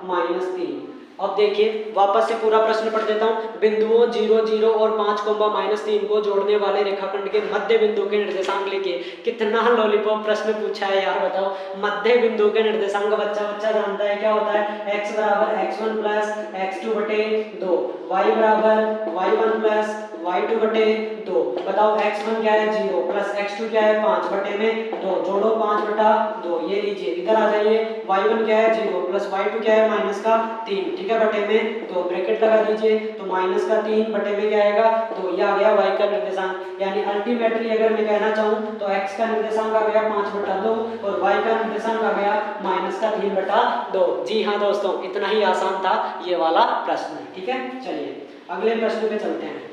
-3। अब देखिए वापस से पूरा प्रश्न पढ़ देता हूँ। बिंदुओं 0 0 और 5 -3 को जोड़ने वाले रेखाखंड के मध्य बिंदु के निर्देशांक लिखिए। कितना लॉलीपॉप प्रश्न पूछा है यार, बताओ। मध्य बिंदु के निर्देशांक बच्चा जानता है क्या होता है, x बराबर x1 प्लस x2 बटे 2। y बराबर y1 प्लस y2 बटे 2। बताओ x1 क्या है 0 प्लस x2 क्या है 5 बटे में 2, जोड़ो 5 बटा 2। ये लीजिए इधर आ जाइए, y1 क्या है 0 प्लस y2 क्या है माइनस का 3, ठीक है, बटे में 2, ब्रैकेट लगा दीजिए तो माइनस का 3 बटे में क्या आएगा 2। ये आ गया y का निर्देशांक, यानी अल्टीमेटली अगर मैं कहना चाहूँ तो x का निर्देशांक आ गया 5 बटा 2 और y का निर्देशांक आ गया माइनस का 3 बटा 2। जी हाँ दोस्तों, इतना ही आसान था ये वाला प्रश्न, ठीक है। चलिए अगले प्रश्न पे चलते हैं।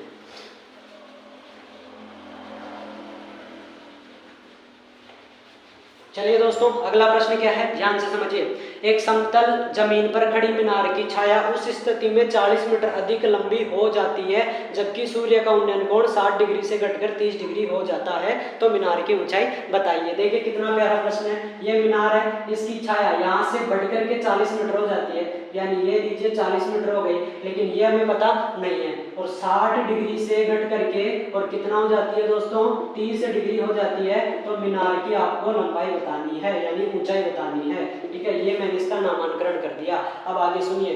चलिए दोस्तों अगला प्रश्न क्या है, ध्यान से समझिए। एक समतल जमीन पर खड़ी मीनार की छाया उस स्थिति में 40 मीटर अधिक लंबी हो जाती है जबकि सूर्य का उन्नयन कोण 60 डिग्री से घटकर 30 डिग्री हो जाता है, तो मीनार की ऊंचाई बताइए। देखिए कितना प्यारा प्रश्न है। ये मीनार है, इसकी छाया यहाँ से बढ़कर के 40 मीटर हो जाती है, यानी ये लीजिए 40 मीटर हो गई, लेकिन ये हमें पता नहीं है। और 60 डिग्री से घट करके और कितना हो जाती है दोस्तों 30 डिग्री हो जाती है, तो मीनार की आपको लंबाई बतानी है, यानी ऊंचाई बतानी है, ठीक है। ये मैंने इसका नामांकन कर दिया। अब आगे सुनिए,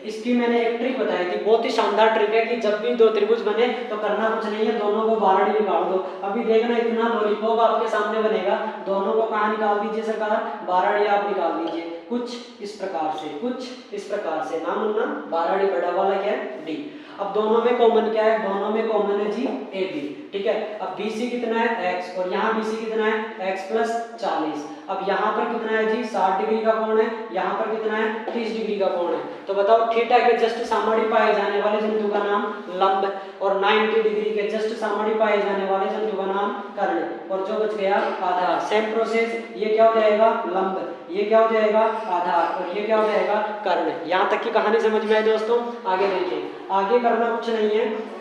इसकी मैंने एक ट्रिक बताई थी, बहुत ही शानदार ट्रिक है कि जब भी दो त्रिभुज बने तो करना कुछ नहीं है, दोनों को बारहड़ी निकाल दो। अभी देखना इतना लॉलीपॉप आपके सामने बनेगा, दोनों को कहाँ निकाल दीजिए सरकार, बारहड़ी आप निकाल दीजिए, कुछ इस प्रकार से, कुछ इस प्रकार से। नाम ना बारहड़ी बड़ा वाला क्या है डी। अब दोनों में कॉमन क्या है, दोनों में कॉमन है जी ए बी, ठीक है। अब BC कितना है x और यहाँ BC कितना है x प्लस 40। अब यहाँ पर कितना है जी 60 डिग्री का कोण है, यहाँ पर कितना है 30 डिग्री का कोण है। तो बताओ थीटा के जस्ट सामने पाए जाने वाले जंतु का नाम लंब और 90 डिग्री के जस्ट सामने पाए जाने वाले जंतु का नाम कर्ण, और जो बच गया आधार। सेम प्रोसेस, ये क्या हो जाएगा लंब, ये क्या हो जाएगा आधार और ये क्या हो जाएगा कर्ण। यहाँ तक की कहानी समझ में आई दोस्तों। आगे देखिए, आगे करना कुछ नहीं है,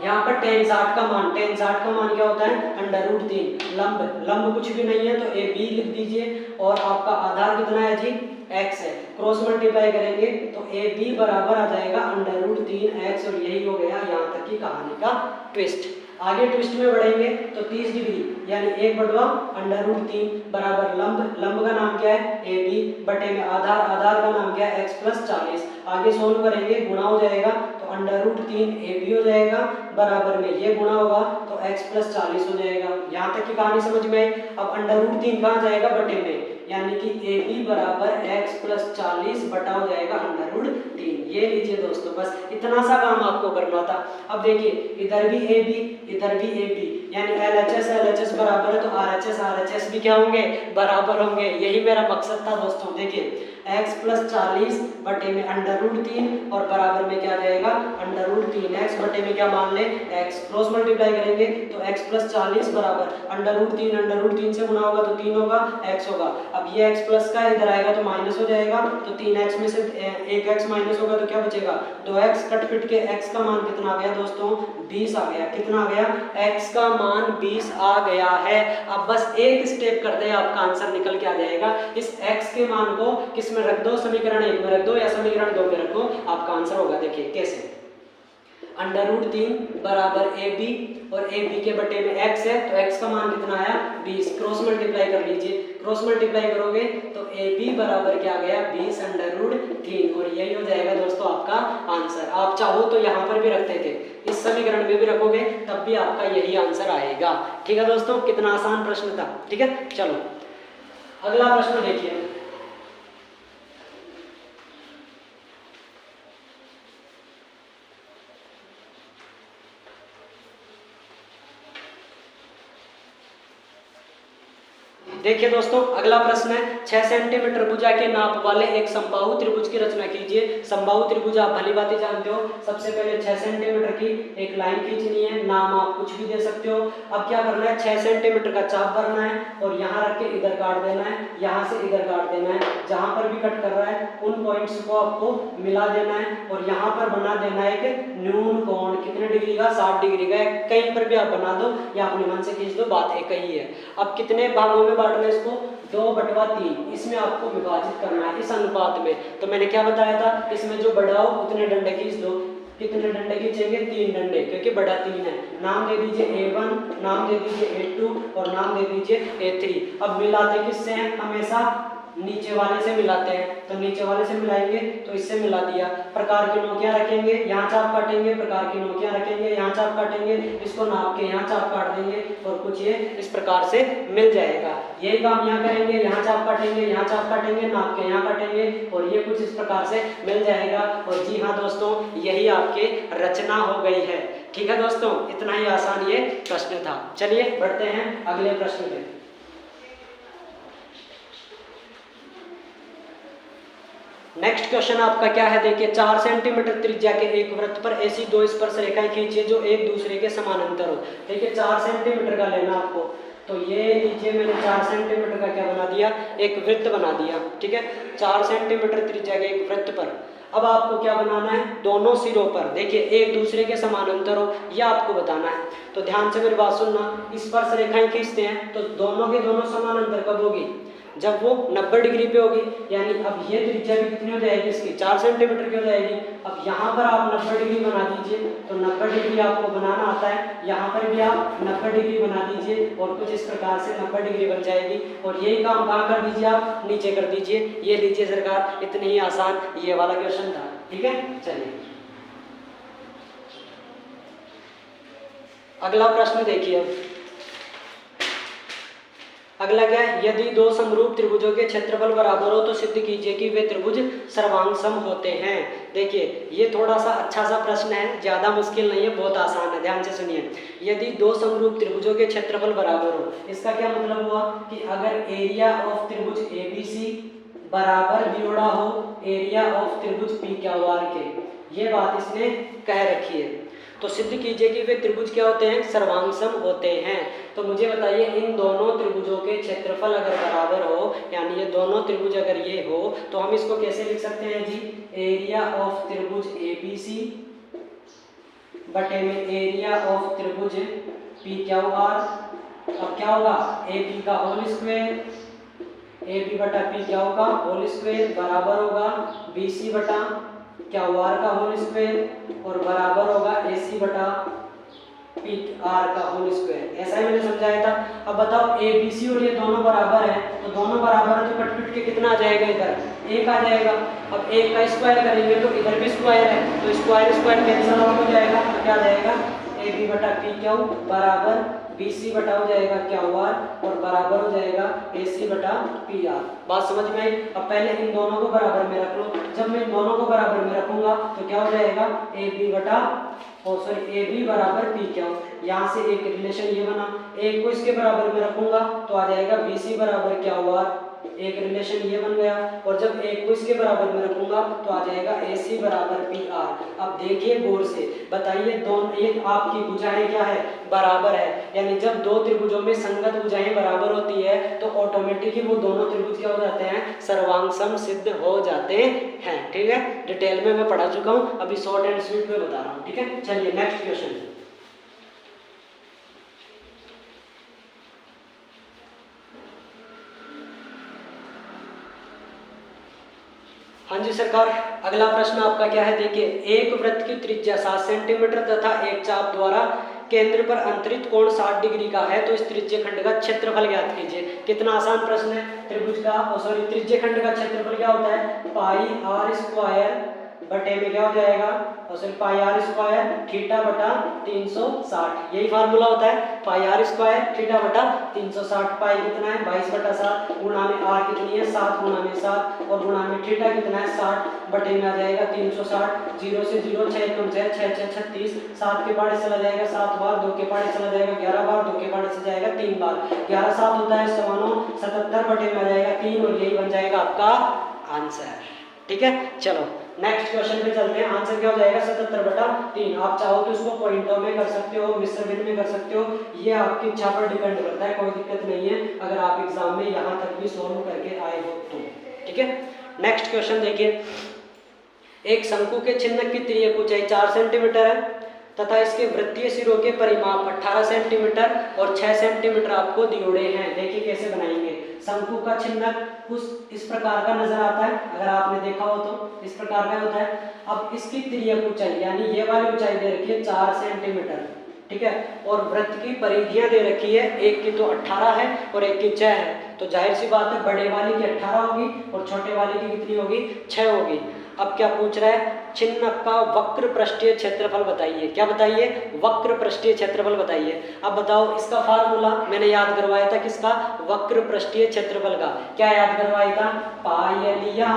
यहाँ पर tan 60 का मान, tan 60 का मान क्या होता है √3। लंब, लंब कुछ भी नहीं है तो AB लिख दीजिए और आपका आधार कितना है जी x है। क्रॉस मल्टीप्लाई करेंगे तो AB बराबर आ जाएगा √3x और यही हो गया यहाँ तक की कहानी का ट्विस्ट। आगे ट्विस्ट में बढ़ेंगे तो 30 डिग्री यानी 1/√3 बराबर लंब, लंब का नाम क्या है AB बटे में आधार, आधार का नाम क्या है x प्लस 40। आगे सोल्व करेंगे, गुणा हो जाएगा तो √3 AB हो जाएगा, बराबर में ये गुणा होगा तो x प्लस 40 हो जाएगा। यहाँ तक की कहानी समझ में आई। अब √3 कहाँ जाएगा बटे में, यानी कि AB बराबर x प्लस 40 बटा हो जाएगा √3। ये लीजिए दोस्तों, बस इतना सा काम आपको करना था। अब देखिए इधर भी AB इधर भी AB, यानी LHS LHS बराबर है तो RHS RHS भी क्या होंगे बराबर होंगे। यही मेरा मकसद था दोस्तों। देखिए x प्लस 40 बटे में √3 और बराबर में क्या जाएगा √3x बटे में क्या मान ले x। क्रॉस मल्टीप्लाई करेंगे तो x प्लस 40 बराबर √3 से गुणा होगा तो 3 होगा x होगा। अब ये x प्लस का इधर आएगा तो माइनस हो जाएगा, तो 3x में से 1x माइनस होगा तो क्या बचेगा 2x। कट पिट के x का मान कितना आ गया दोस्तों 20 आ गया। कितना आ गया x का मान 20 आ गया है। अब बस एक स्टेप करते हैं आपका आंसर निकल के आ जाएगा। इस x के मान को किस में रख दो, समीकरण 1 में रख दो या समीकरण 2 में रख दो, आपका आंसर होगा। देखिए कैसे, √3 बराबर AB और AB के बटे में x है तो x का मान कितना आया 20। क्रॉस मल्टीप्लाई कर लीजिए, क्रॉस मल्टीप्लाई करोगे तो AB बराबर क्या गया 20 √3 और यही हो जाएगा दोस्तों आपका आंसर। आप चाहो तो यहाँ पर भी रखते थे, इस समीकरण में भी रखोगे तब भी आपका यही आंसर आएगा। ठीक है दोस्तों, कितना आसान प्रश्न था। ठीक है, चलो अगला प्रश्न देखिए। देखिए दोस्तों अगला प्रश्न है 6 सेंटीमीटर भुजा के नाप वाले एक समबाहु त्रिभुज की रचना कीजिए। समबाहु त्रिभुज आप भली बात जानते हो। सबसे पहले 6 सेंटीमीटर की एक लाइन खींचनी है, नाम आप कुछ भी दे सकते हो। अब क्या करना है 6 सेंटीमीटर का चाप भरना है और यहाँ रख के इधर काट देना है, यहाँ से इधर काट देना है। जहाँ पर भी कट कर रहा है उन पॉइंट्स को आपको मिला देना है और यहाँ पर बना देना है एक न्यून कोण, कितने डिग्री का 60 डिग्री का। कहीं पर भी आप बना दो या अपने मन से खींच दो, बात एक ही है। अब कितने भागों में इसको 2/3 इसमें आपको विभाजित करना है इस अनुपात में। तो मैंने क्या बताया था, इसमें जो बड़ा हो उतने डंडे खींच दो। कितने डंडे खींचेंगे 3 डंडे, क्योंकि बड़ा 3 है। नाम दे दीजिए A1, नाम दे दीजिए A2 और नाम दे दीजिए A3। अब मिलाते किससे हैं, हमेशा नीचे वाले से मिलाते हैं, तो नीचे वाले से मिलाएंगे तो इससे मिला दिया। प्रकार की नोकियां रखेंगे, यहाँ चाप काटेंगे, प्रकार की नोकियां रखेंगे, यहाँ चाप काटेंगे, इसको नाप के यहाँ चाप काट देंगे और कुछ ये इस प्रकार से मिल जाएगा। यही काम यहाँ करेंगे, यहाँ चाप काटेंगे, यहाँ चाप काटेंगे, नाप के यहाँ काटेंगे और ये कुछ इस प्रकार से मिल जाएगा। और जी हाँ दोस्तों, यही आपकी रचना हो गई है। ठीक है दोस्तों, इतना ही आसान ये प्रश्न था। चलिए बढ़ते हैं अगले प्रश्न पे। नेक्स्ट क्वेश्चन आपका क्या है, देखिए 4 सेंटीमीटर त्रिज्या के एक वृत्त पर ऐसी दो स्पर्श रेखाएं खींचिए जो एक दूसरे के समानांतर हो। देखिए 4 सेंटीमीटर का लेना आपको, तो ये नीचे मैंने 4 सेंटीमीटर का क्या बना दिया, एक वृत्त बना दिया। ठीक है, 4 सेंटीमीटर त्रिज्या के एक वृत्त पर अब आपको क्या बनाना है, दोनों सिरों पर देखिए एक दूसरे के समानांतर हो, यह आपको बताना है। तो ध्यान से मेरी बात सुनना, स्पर्श रेखाएं खींचते हैं तो दोनों के दोनों समानांतर कब होगी, जब वो 90 डिग्री पे होगी। यानी अब ये त्रिज्या भी कितनी हो जाएगी इसकी, 4 सेंटीमीटर की हो जाएगी। अब यहाँ पर आप 90 डिग्री बना दीजिए, तो 90 डिग्री आपको बनाना आता है, यहाँ पर भी आप 90 डिग्री बना दीजिए और कुछ इस प्रकार से 90 डिग्री बन जाएगी। और यही काम कहाँ कर दीजिए, आप नीचे कर दीजिए। ये लीजिए सरकार, इतनी ही आसान ये वाला क्वेश्चन था। ठीक है, चलिए अगला प्रश्न देखिए। अब अगला क्या है, यदि दो समरूप त्रिभुजों के क्षेत्रफल बराबर हो तो सिद्ध कीजिए कि वे त्रिभुज सर्वांग सम होते हैं। देखिए ये थोड़ा सा अच्छा सा प्रश्न है, ज़्यादा मुश्किल नहीं है, बहुत आसान है, ध्यान से सुनिए। यदि दो समरूप त्रिभुजों के क्षेत्रफल बराबर हो, इसका क्या मतलब हुआ कि अगर एरिया ऑफ त्रिभुज ABC बराबर जोड़ा हो एरिया ऑफ त्रिभुज PQR के, ये बात इसने कह रखी है, तो सिद्ध कीजिए कि वे त्रिभुज क्या होते हैं, सर्वांगसम होते हैं। तो मुझे बताइए इन दोनों त्रिभुजों के क्षेत्रफल अगर बराबर हो, यानी ये दोनों त्रिभुज अगर ये हो, तो हम इसको कैसे लिख सकते हैं जी, एरिया ऑफ त्रिभुज ABC बटे में एरिया ऑफ त्रिभुज PQR। अब क्या होगा, AB का होल स्क्वायर, AB बटा PQ का होल स्क्वायर बराबर होगा BC बटा QR का होल स्क्वायर और बराबर होगा AC बटा PR का होल स्क्वायर। ऐसा ही मैंने समझाया था। अब बताओ ABC और ये दोनों बराबर हैं, तो दोनों बराबर है तो कट के कितना आ जाएगा, इधर 1 आ जाएगा। अब 1 का स्क्वायर करेंगे तो इधर भी स्क्वायर है, तो स्क्वायर स्क्वायर कैंसिल आउट हो जाएगा, तो क्या आ जाएगा AB बटा PQ बराबर BC बटा हो जाएगा QR और बराबर हो जाएगा AC बटा PR। बात समझ में आई। अब पहले इन दोनों को बराबर में रख लो, जब मैं इन दोनों को बराबर में रखूंगा तो क्या हो जाएगा AB बराबर PQ। यहाँ से एक रिलेशन ये बना, एक को इसके बराबर में रखूंगा तो आ जाएगा BC बराबर QR, एक रिलेशन ये बन गया। और जब एक को इसके बराबर में रखूंगा तो आ जाएगा AC बराबर PR। अब देखिए गौर से बताइए, दोनों ये आपकी भुजाएं क्या है, बराबर है। यानी जब दो त्रिभुजों में संगत भुजाएं बराबर होती है तो ऑटोमेटिकली वो दोनों त्रिभुज क्या हो जाते हैं, सर्वांगसम सिद्ध हो जाते हैं। ठीक है, डिटेल में मैं पढ़ा चुका हूँ, अभी शॉर्ट एंड स्वीट में बता रहा हूँ। ठीक है, चलिए नेक्स्ट क्वेश्चन। हाँ जी सरकार, अगला प्रश्न आपका क्या है, देखिए एक वृत्त की त्रिज्या 7 सेंटीमीटर तथा एक चाप द्वारा केंद्र पर अंतरित कोण 60 डिग्री का है, तो इस त्रिज्य खंड का क्षेत्रफल ज्ञात कीजिए। कितना आसान प्रश्न है। त्रिभुज का त्रिज्य खंड का क्षेत्रफल क्या होता है, पाई r स्क्वायर बटे में क्या हो जाएगा, पाई r स्क्वायर थीटा बटा 360। यही फार्मूला होता है, पाई r स्क्वायर थीटा बटा 360। पाई कितना है 22 बटा 7, गुणा में r कितनी है 7 गुणा में 7 और गुणा में थीटा कितना है 60 बटे में आ जाएगा 360। 0 से 0 6 कम 6 6 6 36, 7 के पाड़े चला जाएगा 7 बार, 2 के पाड़े चला जाएगा 11 बार, 2 के पाड़े से जाएगा 3 बार, 11 7 होता है 77 बटे में आ जाएगा 3 और यही बन जाएगा आपका आंसर। ठीक है, चलो नेक्स्ट क्वेश्चन पे चलते हैं। आंसर क्या हो जाएगा 77 बटा 3। आप चाहो तो इसको पॉइंटों में कर सकते हो, मिश्र भिन्न में कर सकते हो, ये आपकी इच्छा पर डिपेंड करता है, कोई दिक्कत नहीं है अगर आप एग्जाम में यहाँ तक भी सोल्व करके आए हो तो। ठीक है, नेक्स्ट क्वेश्चन देखिए। एक शंकु के चिन्ह की तिर्यक ऊंचाई 4 सेंटीमीटर है तथा इसके वृत्तीय सिरों के परिमाप 18 सेंटीमीटर और 6 सेंटीमीटर आपको दिए हैं। देखिए कैसे बनाएंगे। शंकु का चिन्ह कुछ इस प्रकार का नजर आता है, अगर आपने देखा हो तो इस प्रकार का होता है। अब इसकी तिर्यक ऊंचाई यानी ये वाली ऊंचाई दे रखी है 4 सेंटीमीटर, ठीक है, और वृत्त की परिधियां दे रखी है, एक की तो 18 है और एक की 6 है। तो जाहिर सी बात है बड़े वाली की 18 होगी और छोटे वाली की कितनी होगी, 6 होगी। अब क्या पूछ रहा है, चिन्ह का वक्र पृष्ठीय क्षेत्रफल बताइए। क्या बताइए, वक्र पृष्ठीय क्षेत्रफल बताइए। अब बताओ इसका फार्मूला मैंने याद करवाया था, किसका, वक्र पृष्ठीय क्षेत्रफल का। क्या याद करवाया था, पायलिया,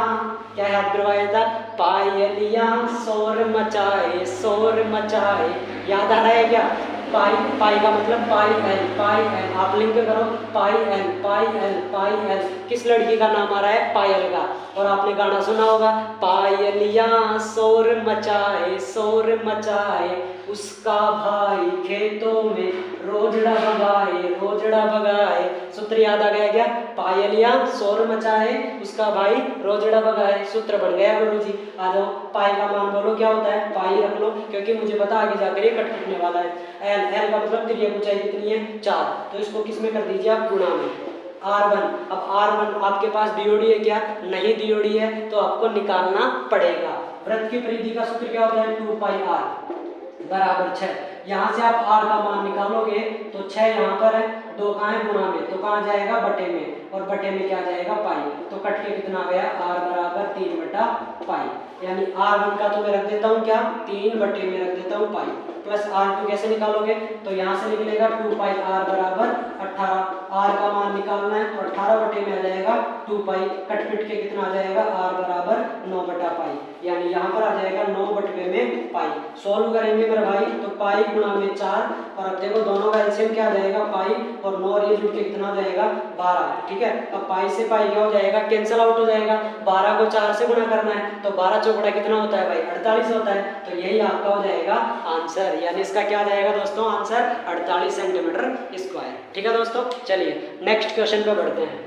क्या याद करवाया था, पायलिया शोर मचाए शोर मचाए। याद आ रहा है क्या, पाई, पाई का मतलब पाई एल, पाई एल, आप लिंक करो pi L, pi L, pi L. किस लड़की का नाम आ रहा है, पायल का। और आपने गाना सुना होगा, पायलिया शोर मचाए उसका भाई खेतों में रोजड़ा भगाए। सूत्र याद आ गया क्या, पायलिया शोर मचाए उसका भाई रोजड़ा भगाए। सूत्र बढ़ गया गुरु जी। आ जाओ, पाई का मान बोलो क्या होता है, पाई रख लो, क्योंकि मुझे पता आगे जाकर ये कटने वाला है। एल, एल का मतलब त्रिज्या ऊंचाई कितनी है, 4, तो इसको किस में कर दीजिए आप, गुणा में। R1, अब R1 आपके पास डीओडी है क्या, नहीं डीओडी है, तो आपको निकालना पड़ेगा। वृत्त की परिधि का सूत्र क्या होता है, 2 पाई r बराबर 6। यहाँ से आप r का मान निकालोगे तो 6 यहाँ पर है, 2 कहाँ है, गुणा में, तो कहाँ जाएगा, बटे में, और बटे में क्या जाएगा, पाई। तो कट के कितना गया, r बराबर 3/पाई। यानी R1 का तो मैं रख देता हूँ क्या, 3 बटे में रख देता हूँ पाई, प्लस R2 कैसे निकालोगे, तो यहाँ से निकलेगा 2 पाई r बराबर 18। r का मान निकालना है तो 18 बटे में आ जाएगा 2 पाई, कट पिट के कितना आ जाएगा, r बराबर 9/पाई। यानी यहाँ पर आ जाएगा 9 बटे में पाई। सोल्व करेंगे मेरे भाई तो पाई गुणा में 4, और अब देखो दोनों का एलसीएम क्या आ जाएगा, पाई और 9 और ये जुड़ के कितना आ जाएगा, 12। ठीक है, अब पाई से पाई क्या हो जाएगा, कैंसिल आउट हो जाएगा। 12 को 4 से गुणा करना है तो 12 चौगुणा कितना होता है भाई, 48 होता है। तो यही आपका हो जाएगा आंसर, यानी इसका क्या आ जाएगा दोस्तों, आंसर 48 सेंटीमीटर स्क्वायर। ठीक है दोस्तों, चलिए नेक्स्ट क्वेश्चन पे बढ़ते हैं।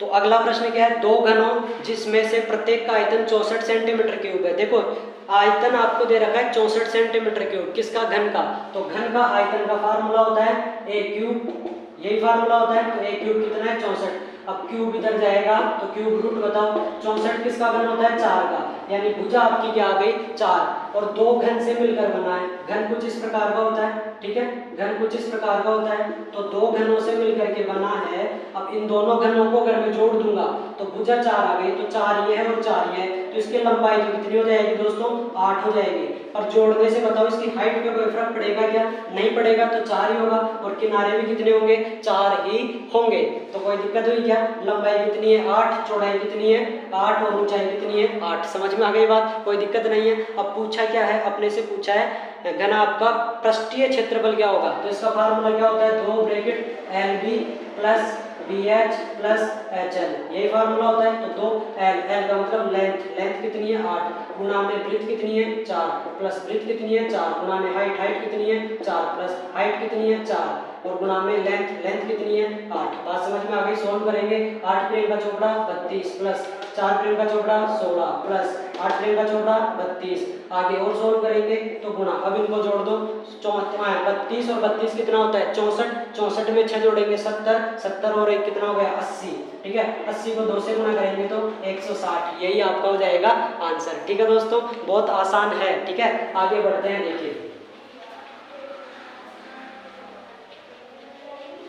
तो अगला प्रश्न क्या है, 2 घनों जिसमें से प्रत्येक का आयतन 64 सेंटीमीटर क्यूब है। देखो आयतन आपको दे रखा है 64 सेंटीमीटर क्यूब, किसका, घन का। तो घन का आयतन का फार्मूला होता है a क्यूब, यही फार्मूला होता है। तो a क्यूब कितना है, 64। अब क्यूब इधर जाएगा तो क्यूब रूट बताओ, 64 किसका घन होता है, 4 का। यानी भुजा आपकी क्या आ गई, 4, और 2 घन से मिलकर बना है। घन कुछ इस प्रकार का होता है, ठीक है, घन कुछ इस प्रकार का होता है। तो 2 घनों से मिलकर के बना है। अब इन दोनों घनों को अगर मैं जोड़ दूंगा तो भुजा 4 आ गई, तो 4 ये है और 4 ये है, तो इसकी लंबाई तो कितनी हो जाएगी दोस्तों, 8 हो जाएगी। और जोड़ने से बताओ इसकी हाइट पे कोई फर्क पड़ेगा क्या, नहीं पड़ेगा, तो 4 ही होगा, और किनारे भी कितने होंगे, 4 ही होंगे। तो कोई दिक्कत हुई क्या, लंबाई कितनी है, 8, चौड़ाई कितनी है, 8, और ऊंचाई कितनी है, 8। समझ में आ गई बात, कोई दिक्कत नहीं है। अब पूछा क्या है, अपने से पूछा है घन आपका पृष्ठीय क्षेत्रफल क्या होगा। तो इसका फार्मूला क्या होता है, 2 bracket LB plus BH plus HL, यही फार्मूला होता है। तो 2 L का मतलब लेंथ, लेंथ कितनी है, 8, गुणा में ब्रेथ कितनी है, 4, प्लस ब्रेथ कितनी है, 4, गुणा में हाइट, हाइट कितनी है, 4, प्लस हाइट कितनी है, 4, और गुणा में लेंथ, लेंथ कितनी है, 8। बात समझ में आ गई, सोल्व करेंगे। 8 प्लेन का चौकड़ा 32 प्लस 4 प्लेन का चौकड़ा 16 प्लस 8 प्लेन का चौकड़ा 32। आगे और सोल्व करेंगे तो गुणा, अब इनको जोड़ दो, 32 और 32 कितना होता है, 64, 64 में 6 जोड़ेंगे 70, 70 और 1 कितना हो गया, 80। ठीक है, 80 को 2 से गुणा करेंगे तो 160, यही आपका हो जाएगा आंसर। ठीक है दोस्तों, बहुत आसान है। ठीक है, आगे बढ़ते हैं। देखिए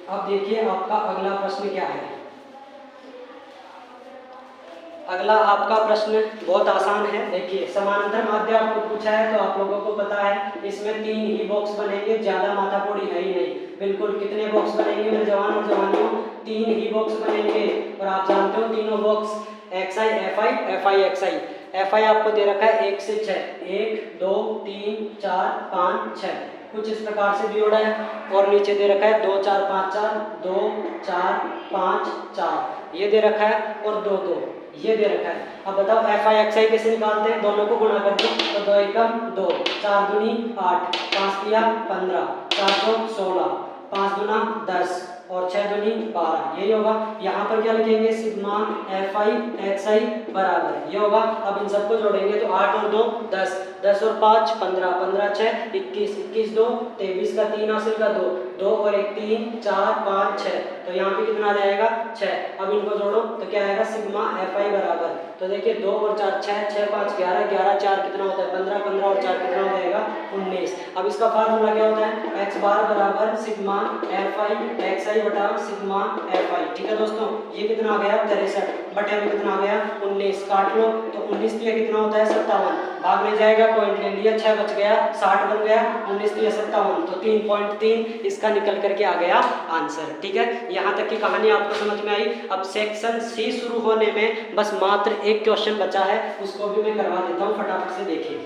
अब देखिए आपका अगला प्रश्न क्या है। अगला आपका प्रश्न बहुत आसान है। देखिए समानांतर माध्य आपको पूछा है, तो आप लोगों को पता है इसमें 3 ही बॉक्स बनेंगे, ज्यादा माथापोड़ी है ही नहीं। बिल्कुल कितने बॉक्स बनेंगे मेरे जवान और जवानियों, 3 ही बॉक्स बनेंगे। और आप जानते हो तीनों box XI FI FI XI। FI आपको दे रखा है 1 से 6, 1 2 3 4 5 6, कुछ इस प्रकार से जोड़ा है। और नीचे दे रखा है 2 4 5 4, 2 4 5 4 ये दे रखा है, और 2 2 ये दे रखा है। अब बताओ FI XI कैसे निकालते हैं, दोनों को गुणा कर दो, तो 2 एकम 2, 4 दूनी 8, 5 तिया 15, 4 चौक 16, 5 दूना 10, और 6 दूनी 12, यही होगा। यहाँ पर क्या लिखेंगे, सिग्मा एफ आई एक्स आई बराबर ये होगा। अब इन सबको जोड़ेंगे तो 8 और 2 10, 10 और 5 15, 15 6 21, 21 2 23 का 3 हासिल का 2, 2 और 1 3 4 5 6, तो यहाँ पे कितना आ जाएगा 6। अब इनको जोड़ो तो क्या आएगा, सिग्मा एफ आई बराबर, तो देखिए 2 और 4 6, 6 5 11, 11 4 कितना होता है 15, 15 और 4 कितना हो जाएगा 19। अब इसका फार्मूला क्या होता है, एक्स बार बराबर सिग्मा एफ आई एक्स आई बटा सिग्मा एफ आई। ठीक है दोस्तों, ये कितना आ गया 63 बटे में कितना आ गया 19, काट लो तो 19 दिया कितना होता है 57, भाग में जाएगा पॉइंट ले लिया, 6 बच गया 60 बन गया, 19 दिया 57, तो 3.3 इसका निकल करके आ गया आंसर। ठीक है, यहाँ तक की कहानी आपको समझ में आई। अब सेक्शन सी शुरू होने में बस मात्र एक क्वेश्चन बचा है, उसको भी मैं करवा देता हूँ, फटाफट से देखिए।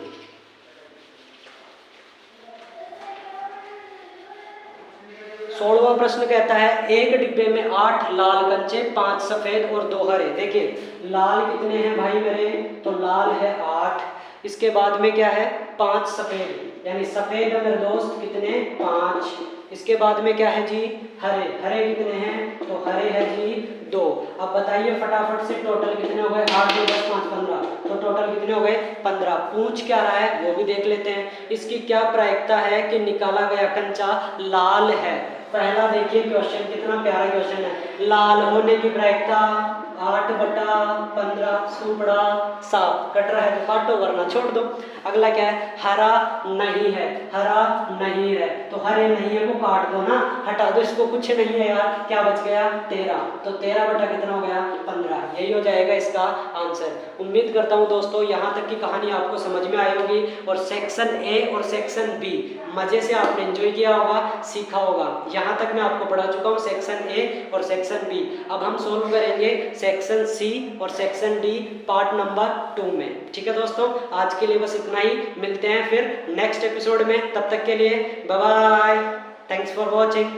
16वां प्रश्न कहता है एक डिब्बे में 8 लाल कंचे, 5 सफेद और 2 हरे। देखिए लाल कितने हैं भाई मेरे, तो लाल है 8, इसके बाद में क्या है 5 सफेद, यानी सफेद है मेरे दोस्त कितने 5, इसके बाद में क्या है जी हरे, हरे कितने हैं तो हरे है जी 2। अब बताइए फटाफट से टोटल कितने हो गए, 8 2 10 5 15, तो टोटल कितने हो गए 15। पूछ क्या रहा है वो भी देख लेते हैं। इसकी क्या प्रायिकता है कि निकाला गया कंचा लाल है। पहला देखिए क्वेश्चन, कितना प्यारा क्वेश्चन है, लाल होने की प्रायिकता 8 बटा 15 सुपड़ा 7, कट रहा है तो काटो वरना छोड़ दो। अगला क्या है, हरा नहीं है, हरा नहीं है, तो हरे नहीं है को काट दो ना, हटा दो इसको, कुछ नहीं है यार, क्या बच गया 13, तो 13 बटा कितना हो गया 15, यही हो जाएगा इसका आंसर। उम्मीद करता हूँ दोस्तों यहाँ तक की कहानी आपको समझ में आई होगी, और सेक्शन ए और सेक्शन बी मजे से आपने एंजॉय किया होगा, सीखा होगा। यहाँ तक मैं आपको पढ़ा चुका हूँ सेक्शन ए और सेक्शन बी। अब हम सोल्व करेंगे सेक्शन सी और सेक्शन डी पार्ट नंबर 2 में। ठीक है दोस्तों, आज के लिए बस इतना ही, मिलते हैं फिर नेक्स्ट एपिसोड में, तब तक के लिए bye bye, thanks for watching.